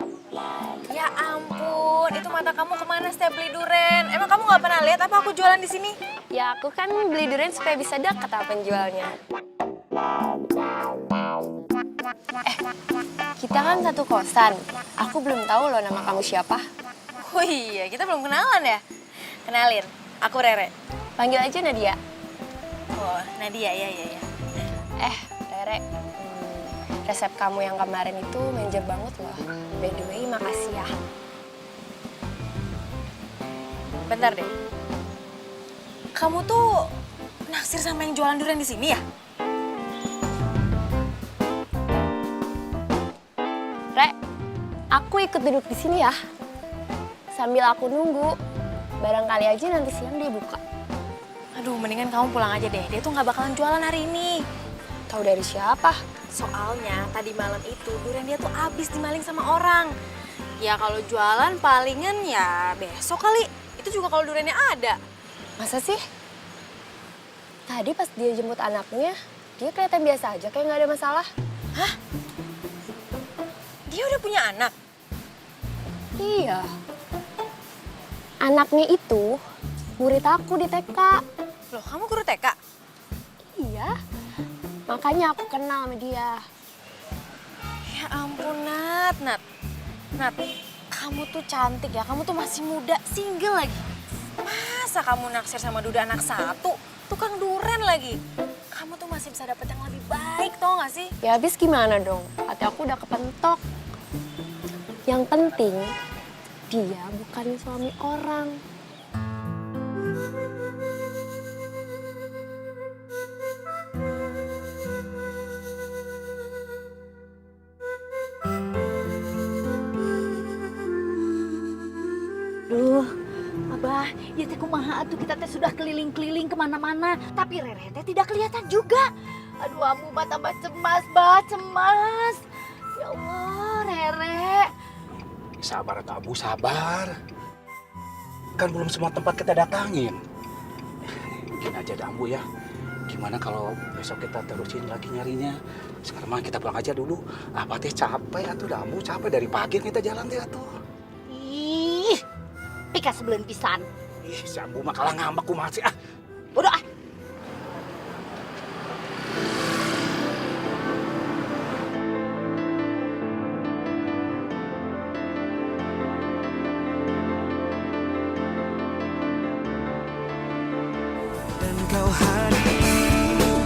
Ya ampun, itu mata kamu kemana setiap beli duren? Emang kamu nggak pernah lihat apa aku jualan di sini? Ya aku kan beli durian supaya bisa dekat sama penjualnya. Kita kan satu kosan. Aku belum tahu loh nama kamu siapa. Oh iya, kita belum kenalan ya? Kenalin, aku Rere. Panggil aja Nadia. Oh, Nadia, ya. Rere, resep kamu yang kemarin itu manajer banget loh. By the way, makasih ya. Bentar deh. Kamu tuh naksir sama yang jualan durian di sini ya? Re, aku ikut duduk di sini ya. Sambil aku nunggu, barangkali aja nanti siang dia buka. Aduh, mendingan kamu pulang aja deh. Dia tuh nggak bakalan jualan hari ini. Tahu dari siapa? Soalnya tadi malam itu durian dia tuh abis dimaling sama orang. Ya kalau jualan palingan ya besok kali. Itu juga kalau duriannya ada. Masa sih? Tadi pas dia jemput anaknya, dia kelihatan biasa aja, kayak nggak ada masalah. Hah? Dia udah punya anak? Iya. Anaknya itu murid aku di TK. Loh, kamu guru TK? Iya. Makanya aku kenal sama dia. Ya ampun, Nat. Nat, kamu tuh cantik ya. Kamu tuh masih muda, single lagi. Masa kamu naksir sama duda anak satu? Tukang duren lagi. Kamu tuh masih bisa dapet yang lebih baik, tau gak sih? Ya habis gimana dong? Hati aku udah kepentok. Yang penting, dia bukan suami orang. Duh, Abah, ya teh kumaha atuh kita teh sudah keliling-keliling kemana-mana, tapi Rere teh tidak kelihatan juga. Aduh, Ambu mah tambah cemas, bah, cemas. Ya Allah, Rere. Sabar atuh Abu, sabar. Kan belum semua tempat kita datangin. Gini aja dah Ambu ya. Gimana kalau besok kita terusin lagi nyarinya? Sekarang mah kita pulang aja dulu. Apa teh capek atuh dah Ambu, capek dari pagi kita jalan teh atuh. Ih, pika sebelum pisan. Ih, si Ambu mah kalah ngambek kumaha sih ah. Bodoh ah. Dan kau hadir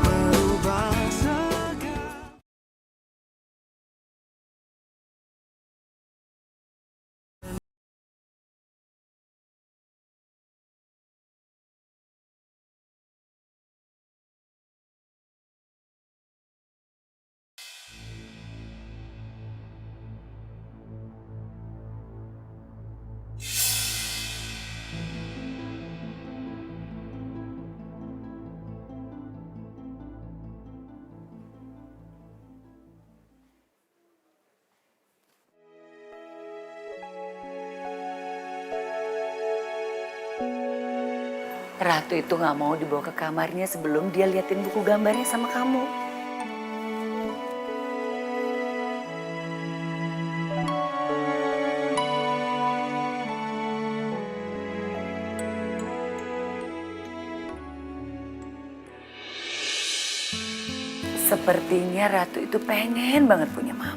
merubah segala. Ratu itu nggak mau dibawa ke kamarnya sebelum dia liatin buku gambarnya sama kamu. Sepertinya Ratu itu pengen banget punya mama.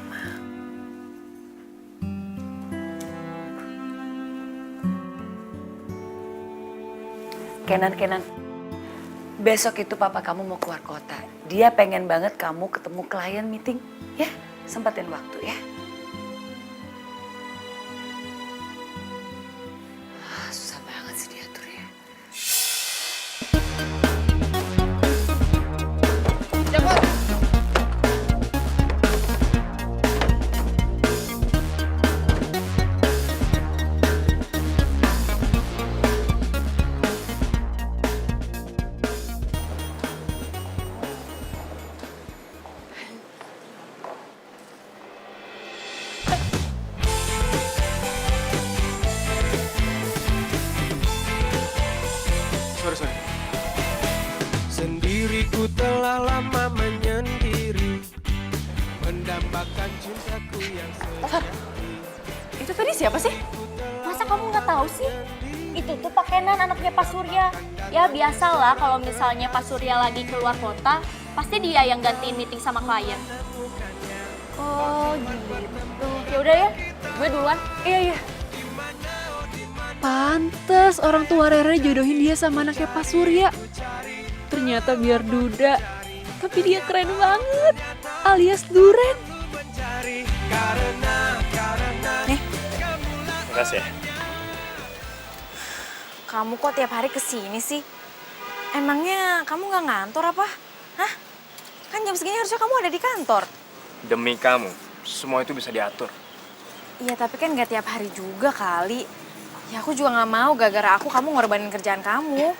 Kenan, besok itu papa kamu mau keluar kota. Dia pengen banget kamu ketemu klien meeting. Ya, sempatin waktu ya. Susah banget sih diatur ya. Sorry. Sendiriku telah lama menyendiri, mendambakan cintaku yang sejati. Itu tadi siapa sih? Masa kamu nggak tahu sih? Itu tuh Pak Kenan, anaknya Pak Surya. Ya biasalah kalau misalnya Pak Surya lagi keluar kota, pasti dia yang gantiin meeting sama klien. Oh gitu. Ya udah ya, gue duluan. Iya. Pantes orang tua Rere jodohin dia sama anaknya Pak Surya. Ternyata biar duda, tapi dia keren banget, alias Duren. Makasih ya. Kamu kok tiap hari kesini sih? Emangnya kamu nggak ngantor apa? Hah? Kan jam segini harusnya kamu ada di kantor. Demi kamu, semua itu bisa diatur. Iya tapi kan nggak tiap hari juga kali. Ya aku juga nggak mau gara-gara kamu ngorbanin kerjaan kamu.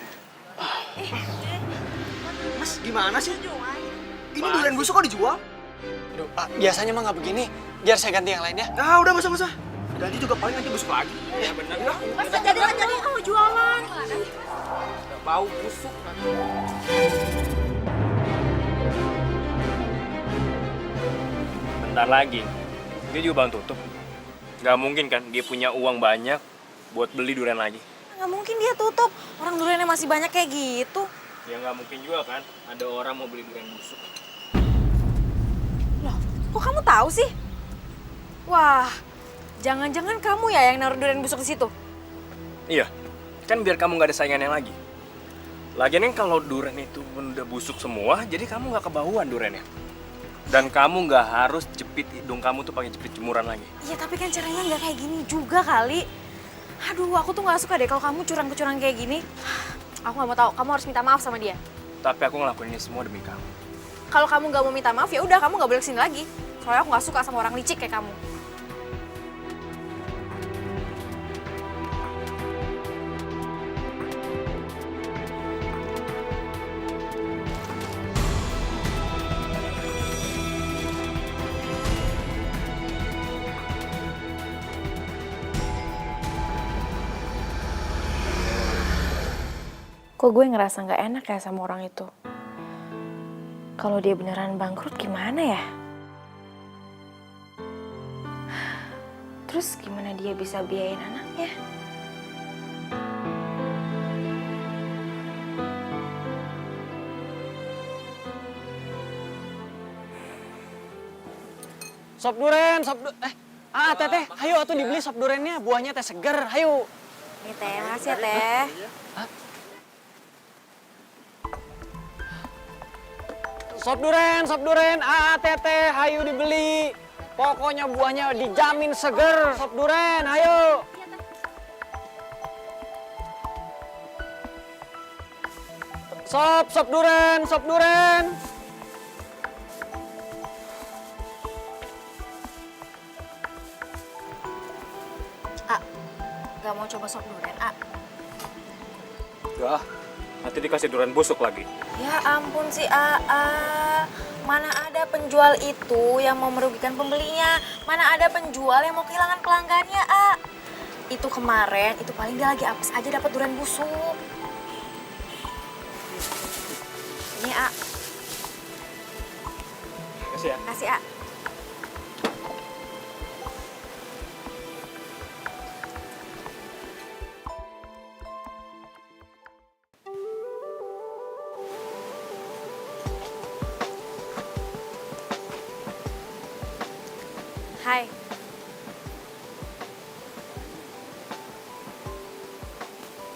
Mas, gimana sih? Ini durian busuk kok dijual? Aduh, biasanya mah nggak begini. Biar saya ganti yang lainnya. Ah, udah masa. Ganti juga paling nanti busuk lagi. Ya bener. Masa jadi kamu jualan? Udah bau busuk. Bentar lagi, dia juga bantu tutup. Gak mungkin kan dia punya uang banyak buat beli durian lagi. Nggak mungkin dia tutup. Orang duriannya masih banyak kayak gitu. Ya nggak mungkin juga kan ada orang mau beli durian busuk. Loh, kok kamu tahu sih? Wah, jangan-jangan kamu ya yang naruh durian busuk di situ? Iya, kan biar kamu nggak ada saingannya lagi. Lagian kan kalau durian itu udah busuk semua, jadi kamu nggak kebauan duriannya. Dan kamu nggak harus jepit hidung kamu tuh pakai jepit jemuran lagi. Iya, tapi kan caranya nggak kayak gini juga kali. Aduh, aku tuh nggak suka deh kalau kamu curang-curang kayak gini. Aku nggak mau tahu. Kamu harus minta maaf sama dia. Tapi aku ngelakuin ini semua demi kamu. Kalau kamu nggak mau minta maaf, ya udah kamu nggak boleh kesini lagi. Soalnya aku nggak suka sama orang licik kayak kamu. Kok gue ngerasa nggak enak ya sama orang itu? Kalau dia beneran bangkrut gimana ya? Terus gimana dia bisa biayain anaknya? Sop duren, teteh, ayo atuh dibeli sop durennya, buahnya teh seger, ayo. Nih teh, makasih ya teh. Sop duren, teteh, ayo dibeli. Pokoknya buahnya dijamin seger, sop duren, ayo. Sop duren. Gak mau coba sop durian, Enggak, nanti dikasih durian busuk lagi. Ya ampun si Aa, mana ada penjual itu yang mau merugikan pembelinya? Mana ada penjual yang mau kehilangan pelanggannya, Itu kemarin, itu paling dia lagi apes aja dapat durian busuk. Ini, Kasih ya. Kasih, Hai.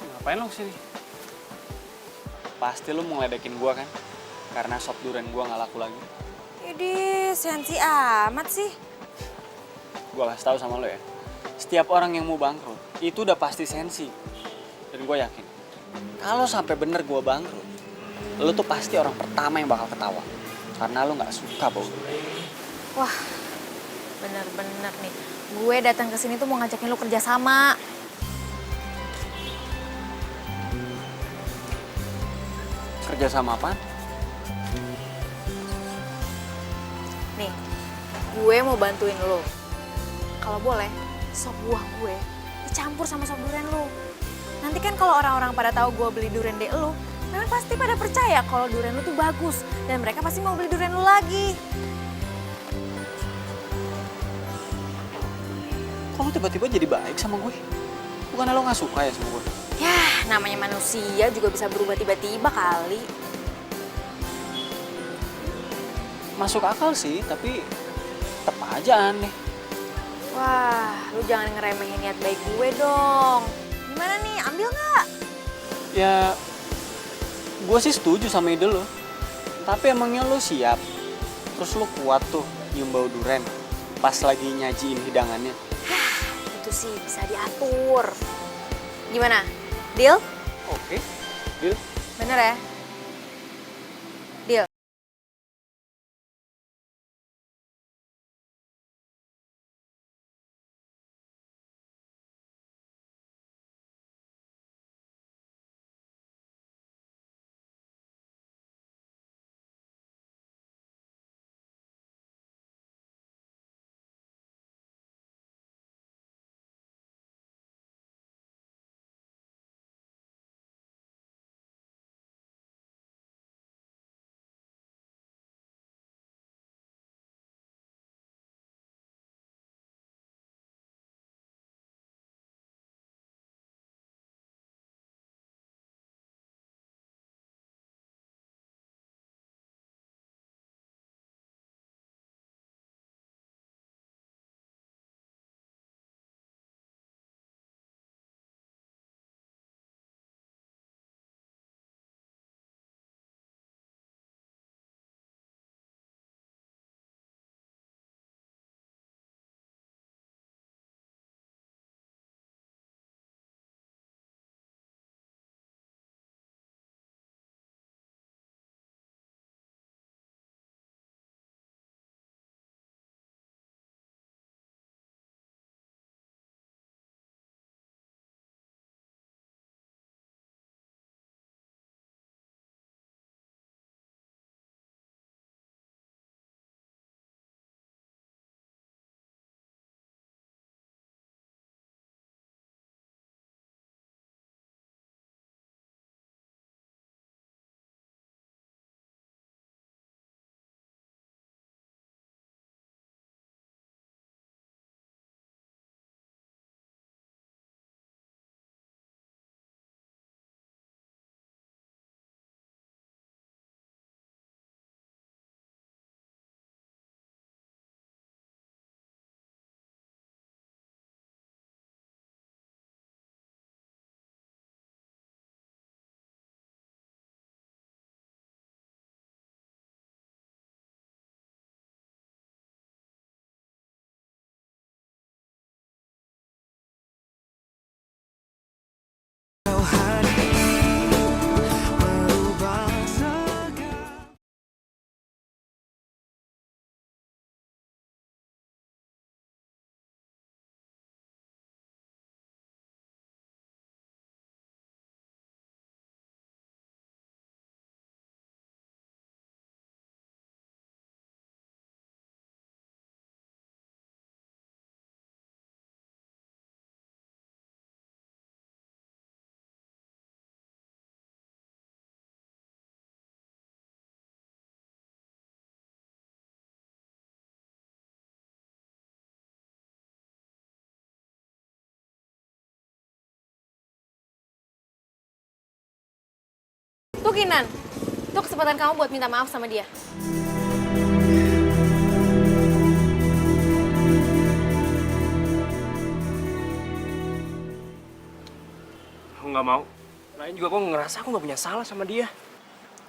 Ngapain lo kesini? Pasti lo mau ngeledekin gua kan? Karena sop duren gua nggak laku lagi. Idih, sensi amat sih. Gua kasih tahu sama lo ya. Setiap orang yang mau bangkrut, itu udah pasti sensi. Dan gue yakin, kalau sampai bener gue bangkrut, lo tuh pasti orang pertama yang bakal ketawa. Karena lo nggak suka bau duren. Wah, bener-bener nih. Gue datang ke sini tuh mau ngajakin lu kerja sama. Kerja sama apaan? Nih, gue mau bantuin lo. Kalau boleh, sop buah gue dicampur sama sop durian lo. Nanti kan kalau orang-orang pada tahu gue beli durian de lo, mereka pasti pada percaya kalau durian lo tuh bagus. Dan mereka pasti mau beli durian lo lagi. Kok lo tiba-tiba jadi baik sama gue? Bukannya lo nggak suka ya sama gue? Yah, namanya manusia juga bisa berubah tiba-tiba kali. Masuk akal sih, tapi tetep aja aneh. Wah, lu jangan ngeremehin niat baik gue dong. Gimana nih, ambil nggak? Ya, gue sih setuju sama ide lo. Tapi emangnya lo siap? Terus lo kuat tuh nyium bau duren pas lagi nyajiin hidangannya? Itu sih bisa diatur. Gimana? Deal? Oke, deal. Bener ya? Deal. Tuh Kinan, itu kesempatan kamu buat minta maaf sama dia. Aku nggak mau. Lain juga aku ngerasa aku nggak punya salah sama dia.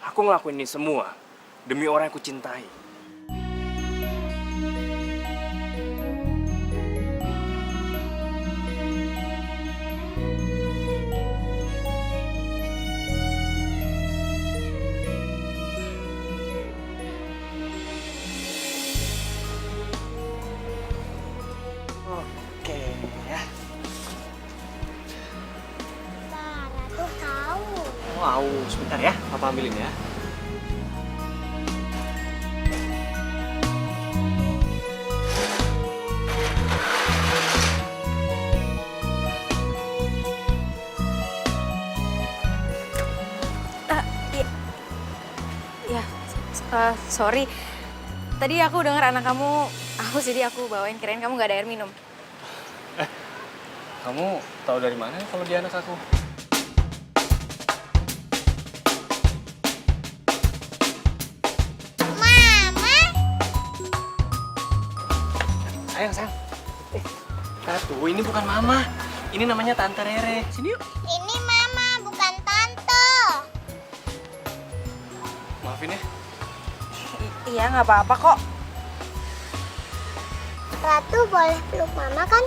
Aku ngelakuin ini semua demi orang yang aku cintai. Oke ya. Ratu tahu. Wow, sebentar ya, papa ambilin ya. Ya, sorry. Tadi aku dengar anak kamu haus, jadi aku bawain, kirain kamu nggak ada air minum. Kamu tahu dari mana kalau dia anak aku? Mama. Sayang. Ratu, ini bukan mama. Ini namanya Tante Rere. Sini yuk. Ini mama, bukan tante. Maafin ya. Iya, nggak apa-apa kok. Ratu boleh peluk mama kan?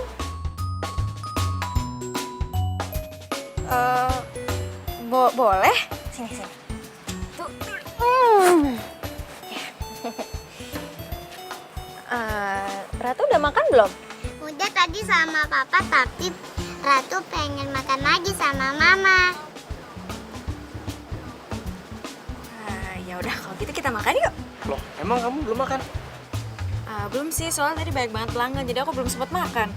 Boleh. Sini. Tuh. Ratu udah makan belum? Udah tadi sama papa, tapi Ratu pengen makan lagi sama mama. Ya udah, kalau gitu kita makan yuk. Loh, emang kamu belum makan? Belum sih, soalnya tadi banyak banget pelanggan, jadi aku belum sempat makan.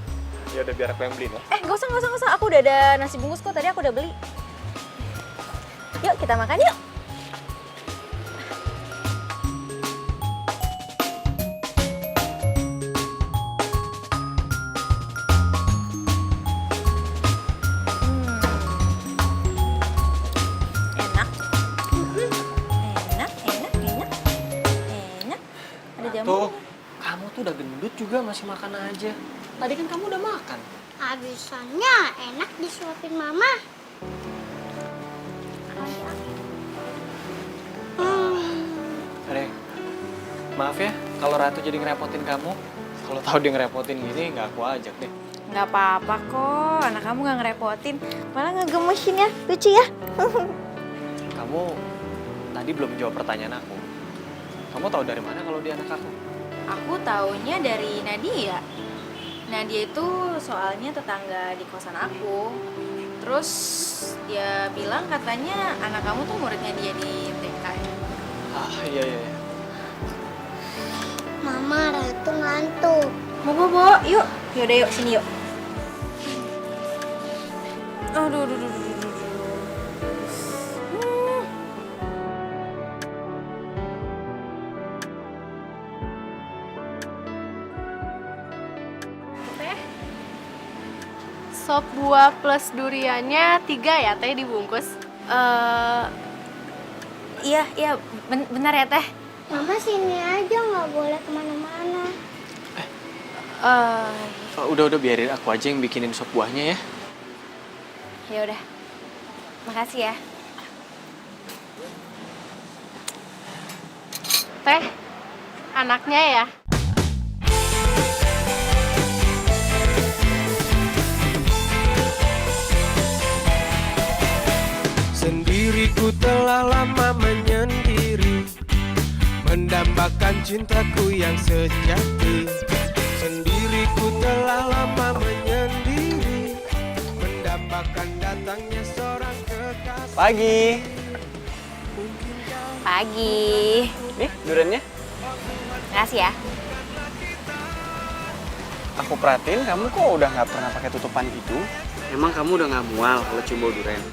Ya udah biar aku yang beliin ya. Nggak usah. Aku udah ada nasi bungkus kok, tadi aku udah beli. Yuk, kita makan yuk. Enak. Ada jamu. Tuh, kamu tuh udah gendut juga masih makan aja. Tadi kan kamu udah makan. Habisannya enak disuapin mama. Rek, maaf ya kalau Ratu jadi ngerepotin kamu. Kalau tahu dia ngerepotin gini, nggak aku ajak deh. Nggak apa-apa kok, anak kamu nggak ngerepotin. Malah ngegemesin ya, lucu ya. Kamu tadi belum jawab pertanyaan aku. Kamu tahu dari mana kalau dia anak aku? Aku taunya dari Nadia. Nadia itu soalnya tetangga di kosan aku. Terus dia bilang katanya anak kamu tuh muridnya dia di TK. Iya. Mama, Ratu ngantuk. Mau bobo, yuk. Yaudah yuk, sini yuk. Aduh. Sop buah plus duriannya 3 ya teh dibungkus. Iya, benar ya teh. Mama sini aja, nggak boleh kemana-mana. Udah biarin aku aja yang bikinin sop buahnya ya. Ya udah. Makasih ya. Teh, anaknya ya. Sendiriku telah lama menyendiri, mendambakan cintaku yang sejati. Sendiriku telah lama menyendiri, mendambakan datangnya seorang kekasih. Pagi. Nih, duriannya. Makasih ya. Aku perhatiin kamu kok udah nggak pernah pakai tutupan gitu. Emang kamu udah nggak mual kalau cium bau durian?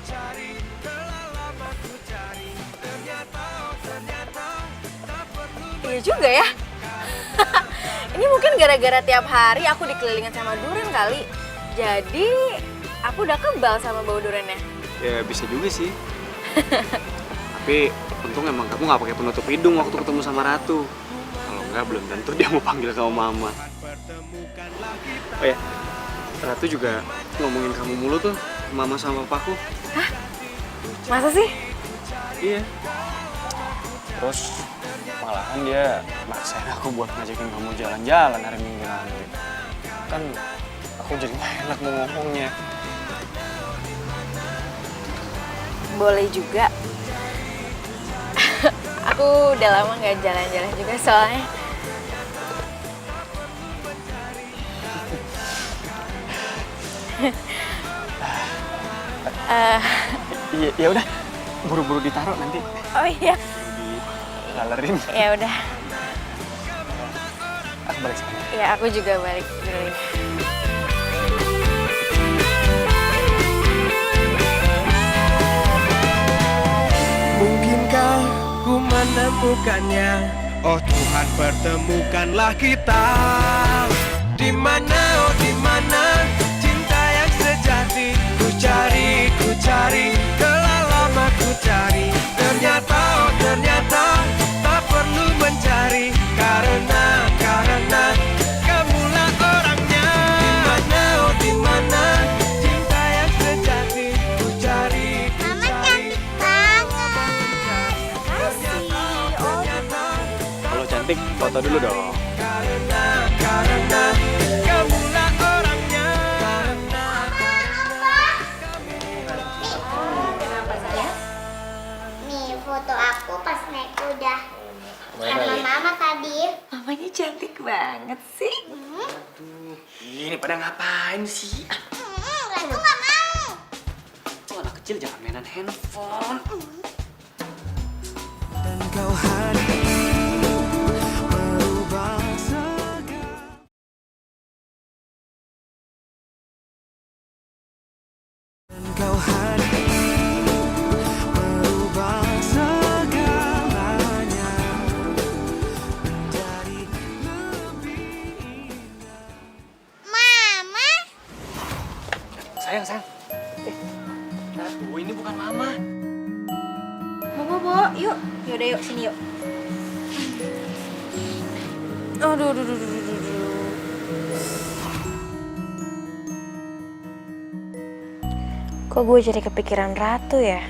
Iya juga ya. Ini mungkin gara-gara tiap hari aku dikelilingin sama durian kali. Jadi aku udah kebal sama bau duriannya. Ya bisa juga sih. Tapi untung emang kamu nggak pakai penutup hidung waktu ketemu sama Ratu. Kalau nggak belum tentu dia mau panggil kamu mama. Oh ya, Ratu juga ngomongin kamu mulu tuh, mama sama papaku. Hah? Masa sih? Iya. Terus malahan dia maksain aku buat ngajakin kamu jalan-jalan hari Minggu nanti. Kan aku jadi gak enak mau ngomongnya. Boleh juga. Aku udah lama nggak jalan-jalan juga soalnya. Ya udah, buru-buru ditaruh nanti. Oh iya. Digalerin. Ya udah. Aku balik sekarang. Ya aku juga balik dulu. Mungkinkah ku menemukannya? Oh Tuhan, pertemukanlah kita. Di mana, oh di mana cinta yang sejati? Ku cari, telah lama ku cari. Ternyata, oh ternyata tak perlu mencari. Karena kamulah orangnya. Di mana, oh di mana cinta yang sejati? Ku cari. Kalau cantik, foto dulu dong. Karena kamulah orangnya. Kenapa sayang? Nih foto aku pas naik kuda sama mama tadi. Mamanya cantik banget sih. Ini pada ngapain sih? Ratu nggak mau. Tuh anak kecil jangan mainan handphone. Dan kau hadir merubah segala. Dan kau hadir merubah segalanya menjadi lebih indah. Mama. Sayang. Ratu, ini bukan mama. Bobo, yuk. Yaudah yuk, sini yuk. Aduh. Kok gue jadi kepikiran Ratu ya?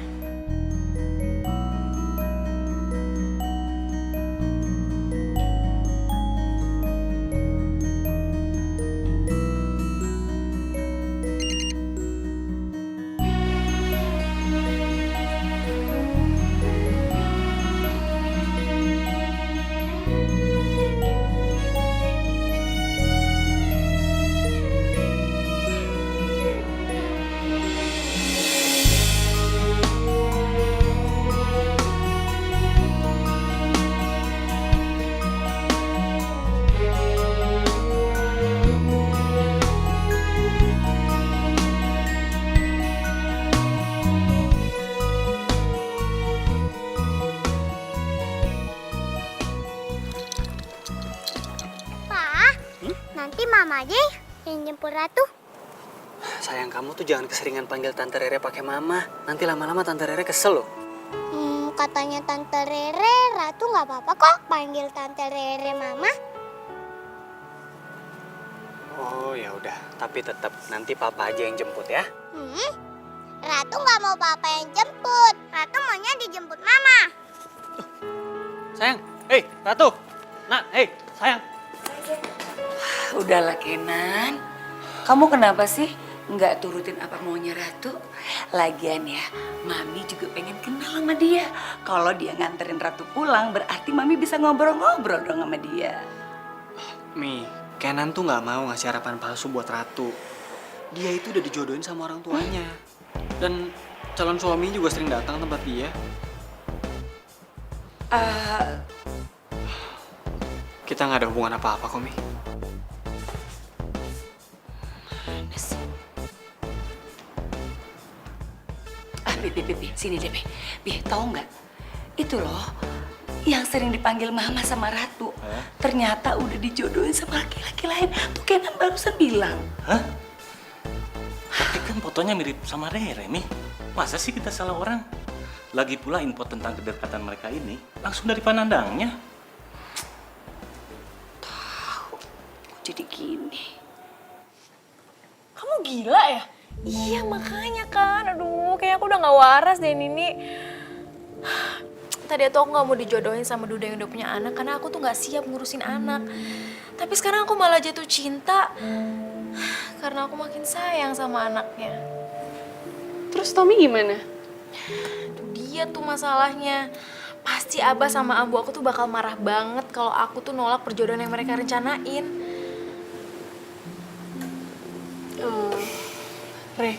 Nanti mama aja yang jemput Ratu. Sayang, kamu tuh jangan keseringan panggil Tante Rere pakai mama. Nanti lama-lama Tante Rere kesel loh. Katanya Tante Rere, Ratu nggak apa-apa kok panggil Tante Rere mama. Oh ya udah, tapi tetap nanti papa aja yang jemput ya. Ratu nggak mau papa yang jemput. Ratu maunya dijemput mama. Sayang, hei Ratu. Nak, hei sayang. Udahlah Kenan, kamu kenapa sih nggak turutin apa maunya Ratu? Lagian ya, Mami juga pengen kenal sama dia. Kalau dia nganterin Ratu pulang, berarti Mami bisa ngobrol-ngobrol dong sama dia. Mi, Kenan tuh nggak mau ngasih harapan palsu buat Ratu. Dia itu udah dijodohin sama orang tuanya. Dan calon suami juga sering datang tempat dia. Kita nggak ada hubungan apa-apa kok, Mi. Bi, sini deh, Bi, tahu nggak? Itu loh, yang sering dipanggil Mama sama Ratu, ternyata udah dijodohin sama laki-laki lain. Tuh Kenan barusan bilang. Hah? Tapi kan fotonya mirip sama Rere, Mi. Masa sih kita salah orang? Lagi pula info tentang kedekatan mereka ini langsung dari pandangnya. Kok jadi gini? Kamu gila ya? Iya makanya kan, aduh kayaknya aku udah gak waras deh Nini. Tadi tuh aku gak mau dijodohin sama duda yang udah punya anak karena aku tuh gak siap ngurusin anak. Tapi sekarang aku malah jatuh cinta karena aku makin sayang sama anaknya. Terus Tommy gimana? Itu dia tuh masalahnya. Pasti Abah sama Ambu aku tuh bakal marah banget kalau aku tuh nolak perjodohan yang mereka rencanain. Re,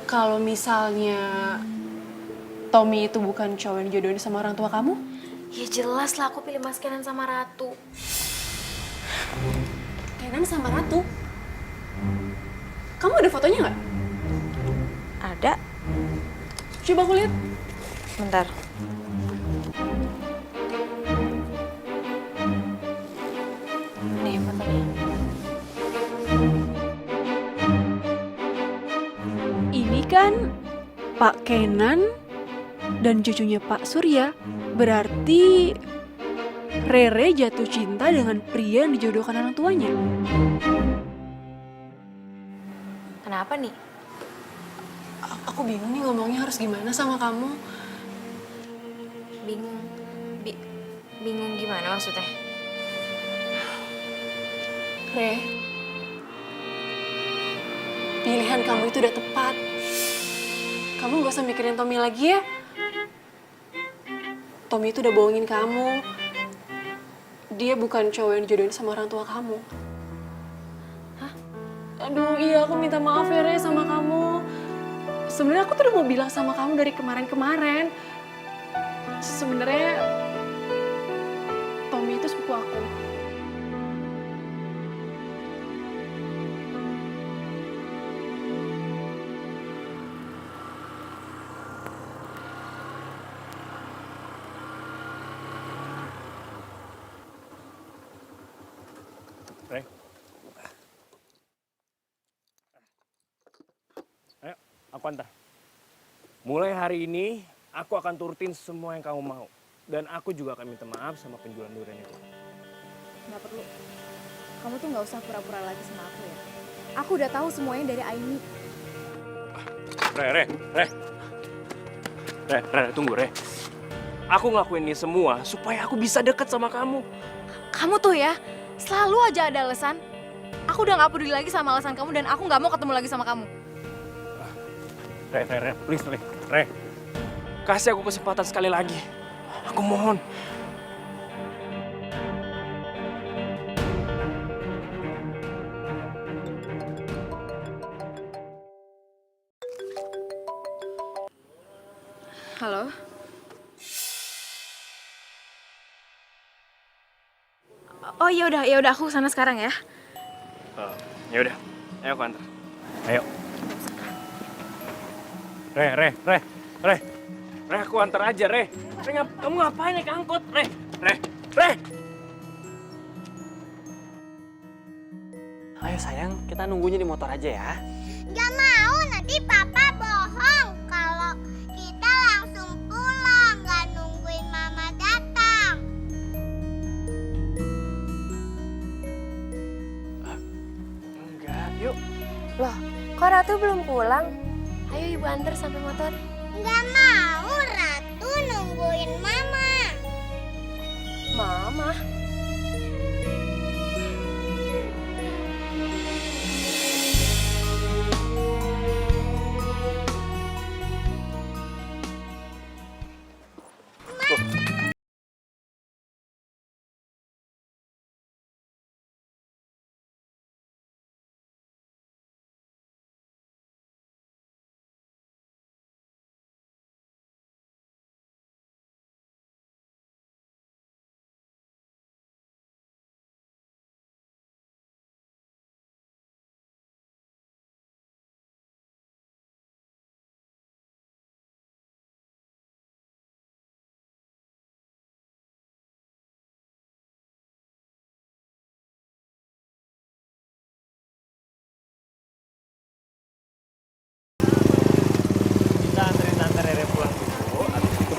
kalau misalnya Tommy itu bukan cowok yang dijodohin sama orang tua kamu? Ya jelas lah aku pilih Mas Kenan sama Ratu. Kenan sama Ratu? Kamu ada fotonya nggak? Ada. Coba aku lihat. Bentar. Nih fotonya. Ini kan Pak Kenan dan cucunya Pak Surya. Berarti Rere jatuh cinta dengan pria yang dijodohkan orang tuanya. Kenapa nih? Aku bingung nih ngomongnya harus gimana sama kamu. Bingung. Bingung gimana maksudnya? Re, pilihan kamu itu udah tepat. Kamu gak usah mikirin Tommy lagi ya. Tommy itu udah bohongin kamu. Dia bukan cowok yang dijodohin sama orang tua kamu. Hah? Aduh iya, aku minta maaf ya Re sama kamu. Sebenarnya aku tuh udah mau bilang sama kamu dari kemarin-kemarin. Sebenarnya Tommy itu sepupu aku. Re. Ayo, aku antar. Mulai hari ini, aku akan turutin semua yang kamu mau. Dan aku juga akan minta maaf sama penjual durian itu. Nggak perlu. Kamu tuh nggak usah pura-pura lagi sama aku ya. Aku udah tahu semuanya dari Aini. Re, tunggu, Re. Aku ngelakuin ini semua supaya aku bisa deket sama kamu. Kamu tuh ya, selalu aja ada alasan. Aku udah nggak peduli lagi sama alasan kamu dan aku nggak mau ketemu lagi sama kamu. Re, please, Re. Kasih aku kesempatan sekali lagi. Aku mohon. Halo? Oh ya udah aku kesana sekarang ya. Ya udah, ayo aku antar. Ayo. Re, aku antar aja, Re. Kamu ngapain naik angkot, Re? Ayo sayang, kita nunggunya di motor aja ya. Gak mau, nanti papa bohong kalau kita langsung pulang, gak nungguin mama datang. Enggak, yuk. Loh, kok Ratu belum pulang? Ayo ibu antar sampai motor. Gak mau, Ratu nungguin mama. Mama?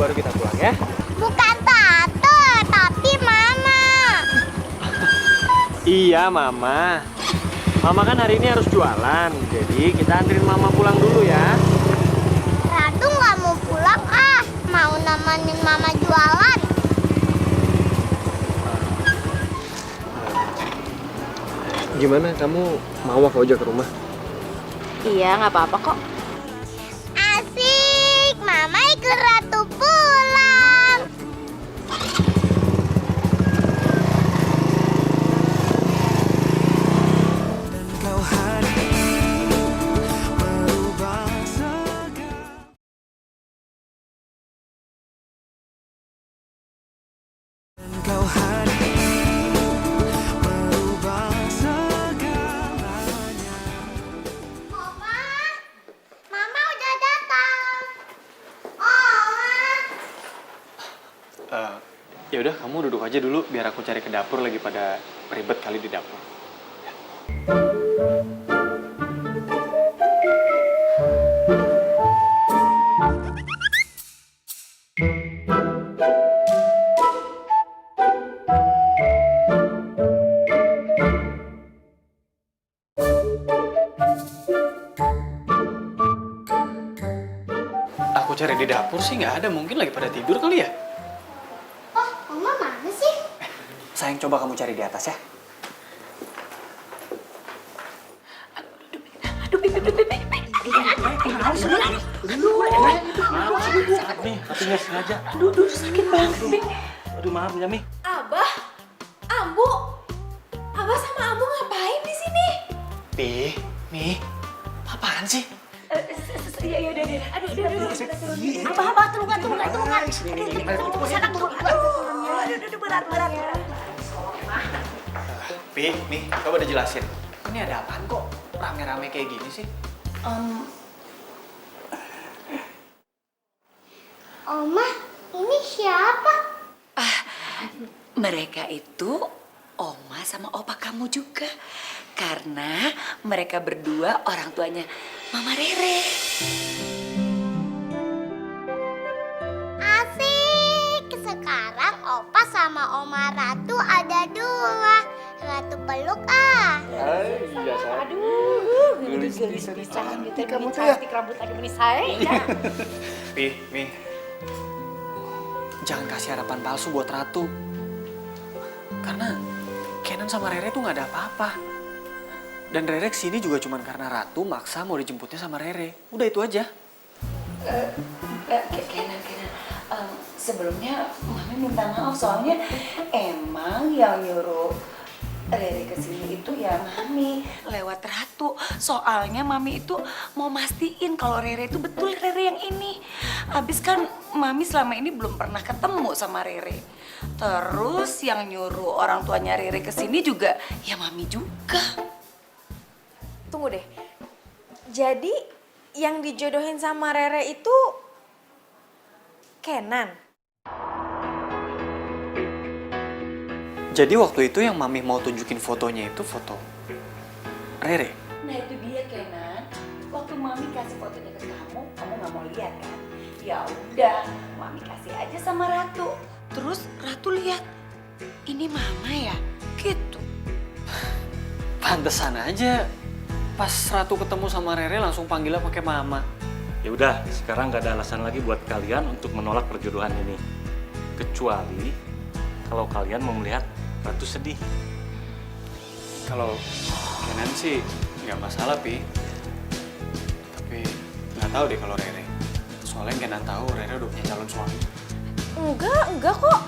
baru kita pulang ya. Bukan Tante, tapi Mama. Iya, Mama. Mama kan hari ini harus jualan, jadi kita anterin Mama pulang dulu ya. Ratu nggak mau pulang mau nemenin Mama jualan. Gimana, kamu mau aku ajak ke rumah? Iya, nggak apa-apa kok. Asik, Mama ikut Ratu pulang. Kau hadir merubah Kau hadir merubah segalanya. Mama udah datang. Ya udah, kamu duduk aja dulu biar aku cari ke dapur, lagi pada ribet kali di dapur. Aku cari di dapur sih nggak ada, mungkin lagi pada tidur kali ya. Oh, Mama mana sih? Sayang, coba kamu cari di atas ya. Maaf nih, tapi nggak sengaja. Aduh, sakit banget nih. Aduh, maaf ya, Mi. Abah, Ambu, Abah sama Ambu ngapain di sini? Mi, apaan sih? Iya, udah. Aduh. Abah, tunggu. Aduh, berat. Mi, coba dijelasin. Ini ada apaan kok rame-rame kayak gini sih? Oma, ini siapa? Mereka itu Oma sama Opa kamu juga. Karena mereka berdua orang tuanya Mama Rere. Asik, sekarang Opa sama Oma Ratu ada dua. Ratu peluk Biasa. Aduh, gelis pisan gitu. Kamu tuh ya. Rambut lagi menis saya. Mi, jangan kasih harapan palsu buat Ratu. Karena Kenan sama Rere tuh nggak ada apa-apa. Dan Rere kesini juga cuma karena Ratu maksa mau dijemputnya sama Rere. Udah itu aja. Kenan. Sebelumnya Mami minta maaf soalnya emang yang nyuruh Rere kesini itu ya Mami lewat Ratu. Soalnya Mami itu mau mastiin kalau Rere itu betul Rere yang ini. Habis kan Mami selama ini belum pernah ketemu sama Rere. Terus yang nyuruh orang tuanya Rere kesini juga ya Mami juga. Tunggu deh. Jadi yang dijodohin sama Rere itu Kenan. Jadi waktu itu yang Mami mau tunjukin fotonya itu foto Rere. Nah itu dia Kenan. Waktu Mami kasih fotonya ke kamu nggak mau lihat kan? Ya udah, Mami kasih aja sama Ratu. Terus Ratu lihat, ini Mama ya, gitu. Pantesan aja pas Ratu ketemu sama Rere langsung panggilnya pakai Mama. Ya udah, sekarang nggak ada alasan lagi buat kalian untuk menolak perjodohan ini. Kecuali kalau kalian mau melihat Ratu sedih. Kalau Kenan sih nggak masalah, Pi. Tapi nggak tahu deh kalau Rere. Soalnya Kenan tahu Rere udah punya calon suami. Enggak kok.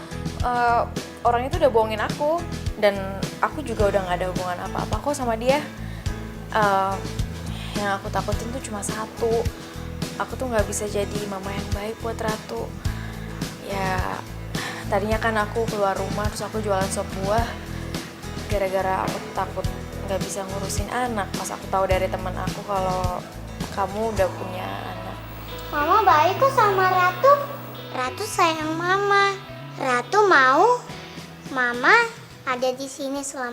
Orang itu udah bohongin aku. Dan aku juga udah gak ada hubungan apa-apa kok sama dia. Yang aku takutin tuh cuma satu. Aku tuh gak bisa jadi mama yang baik buat Ratu. Ya, tadinya kan aku keluar rumah terus aku jualan sop buah. Gara-gara aku takut gak bisa ngurusin anak. Pas aku tahu dari teman aku kalau kamu udah punya anak. Mama baik kok sama Ratu. Ratu sayang Mama. Ratu mau Mama ada di sini selama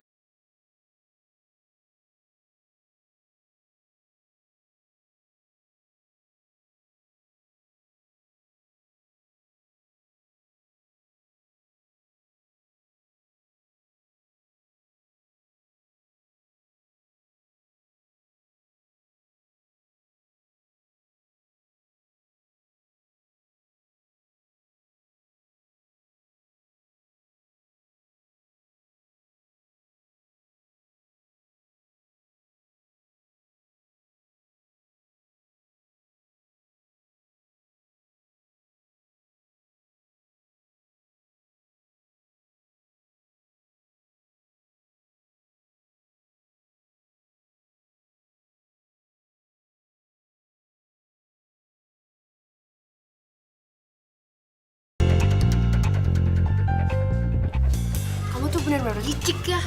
licik ya.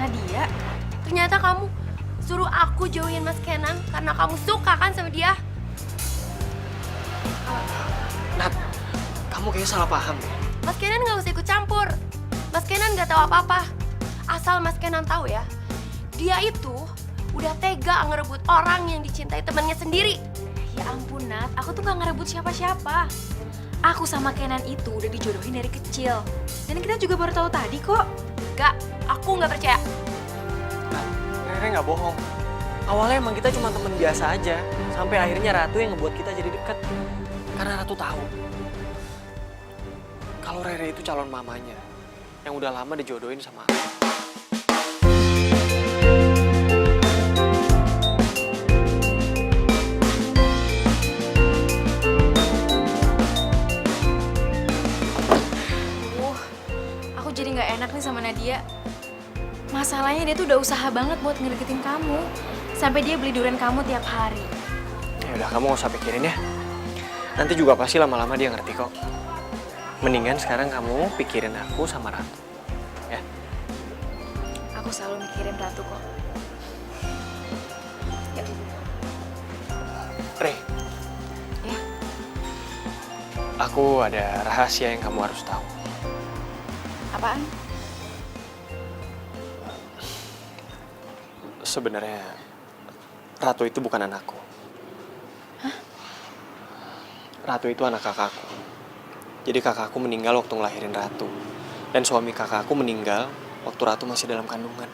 Nadia, ternyata kamu suruh aku jauhin Mas Kenan karena kamu suka kan sama dia? Nat, kamu kayaknya salah paham deh. Mas Kenan gak usah ikut campur. Mas Kenan gak tahu apa-apa. Asal Mas Kenan tahu ya, dia itu udah tega ngerebut orang yang dicintai temannya sendiri. Ya ampun Nat, aku tuh gak ngerebut siapa-siapa. Aku sama Kenan itu udah dijodohin dari kecil. Dan kita juga baru tahu tadi kok. Gak, aku gak percaya. Rere nggak bohong. Awalnya emang kita cuma temen biasa aja. Sampai akhirnya Ratu yang ngebuat kita jadi deket. Karena Ratu tahu kalau Rere itu calon mamanya yang udah lama dijodohin sama aku. Aku jadi nggak enak nih sama Nadia. Masalahnya dia tuh udah usaha banget buat ngedeketin kamu. Sampai dia beli durian kamu tiap hari. Ya udah, kamu nggak usah pikirin ya. Nanti juga pasti lama-lama dia ngerti kok. Mendingan sekarang kamu pikirin aku sama Ratu. Ya. Aku selalu mikirin Ratu kok. Ya. Re. Ya. Aku ada rahasia yang kamu harus tahu. Apaan? Sebenarnya Ratu itu bukan anakku. Hah? Ratu itu anak kakakku. Jadi kakakku meninggal waktu ngelahirin Ratu. Dan suami kakakku meninggal waktu Ratu masih dalam kandungan.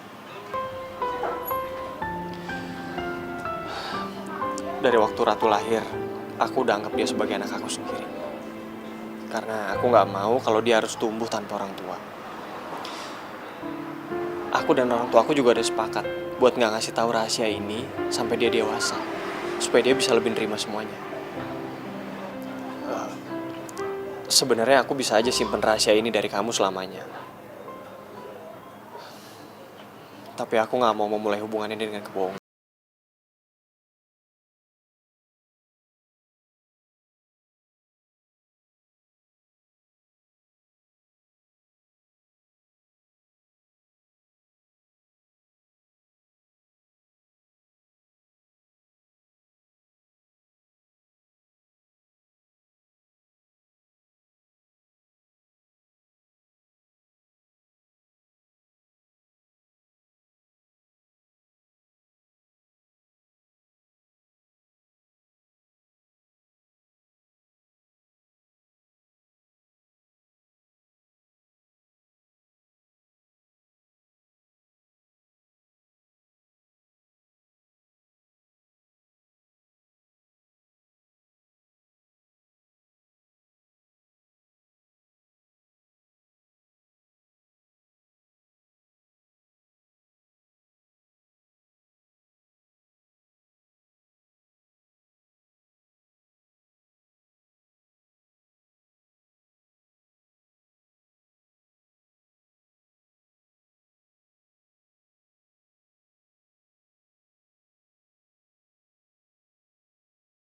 Dari waktu Ratu lahir, aku udah anggap dia sebagai anak aku sendiri. Karena aku nggak mau kalau dia harus tumbuh tanpa orang tua. Aku dan orang tua aku juga udah sepakat buat nggak ngasih tahu rahasia ini sampai dia dewasa, supaya dia bisa lebih nerima semuanya. Sebenarnya aku bisa aja simpen rahasia ini dari kamu selamanya. Tapi aku nggak mau memulai hubungan ini dengan kebohongan.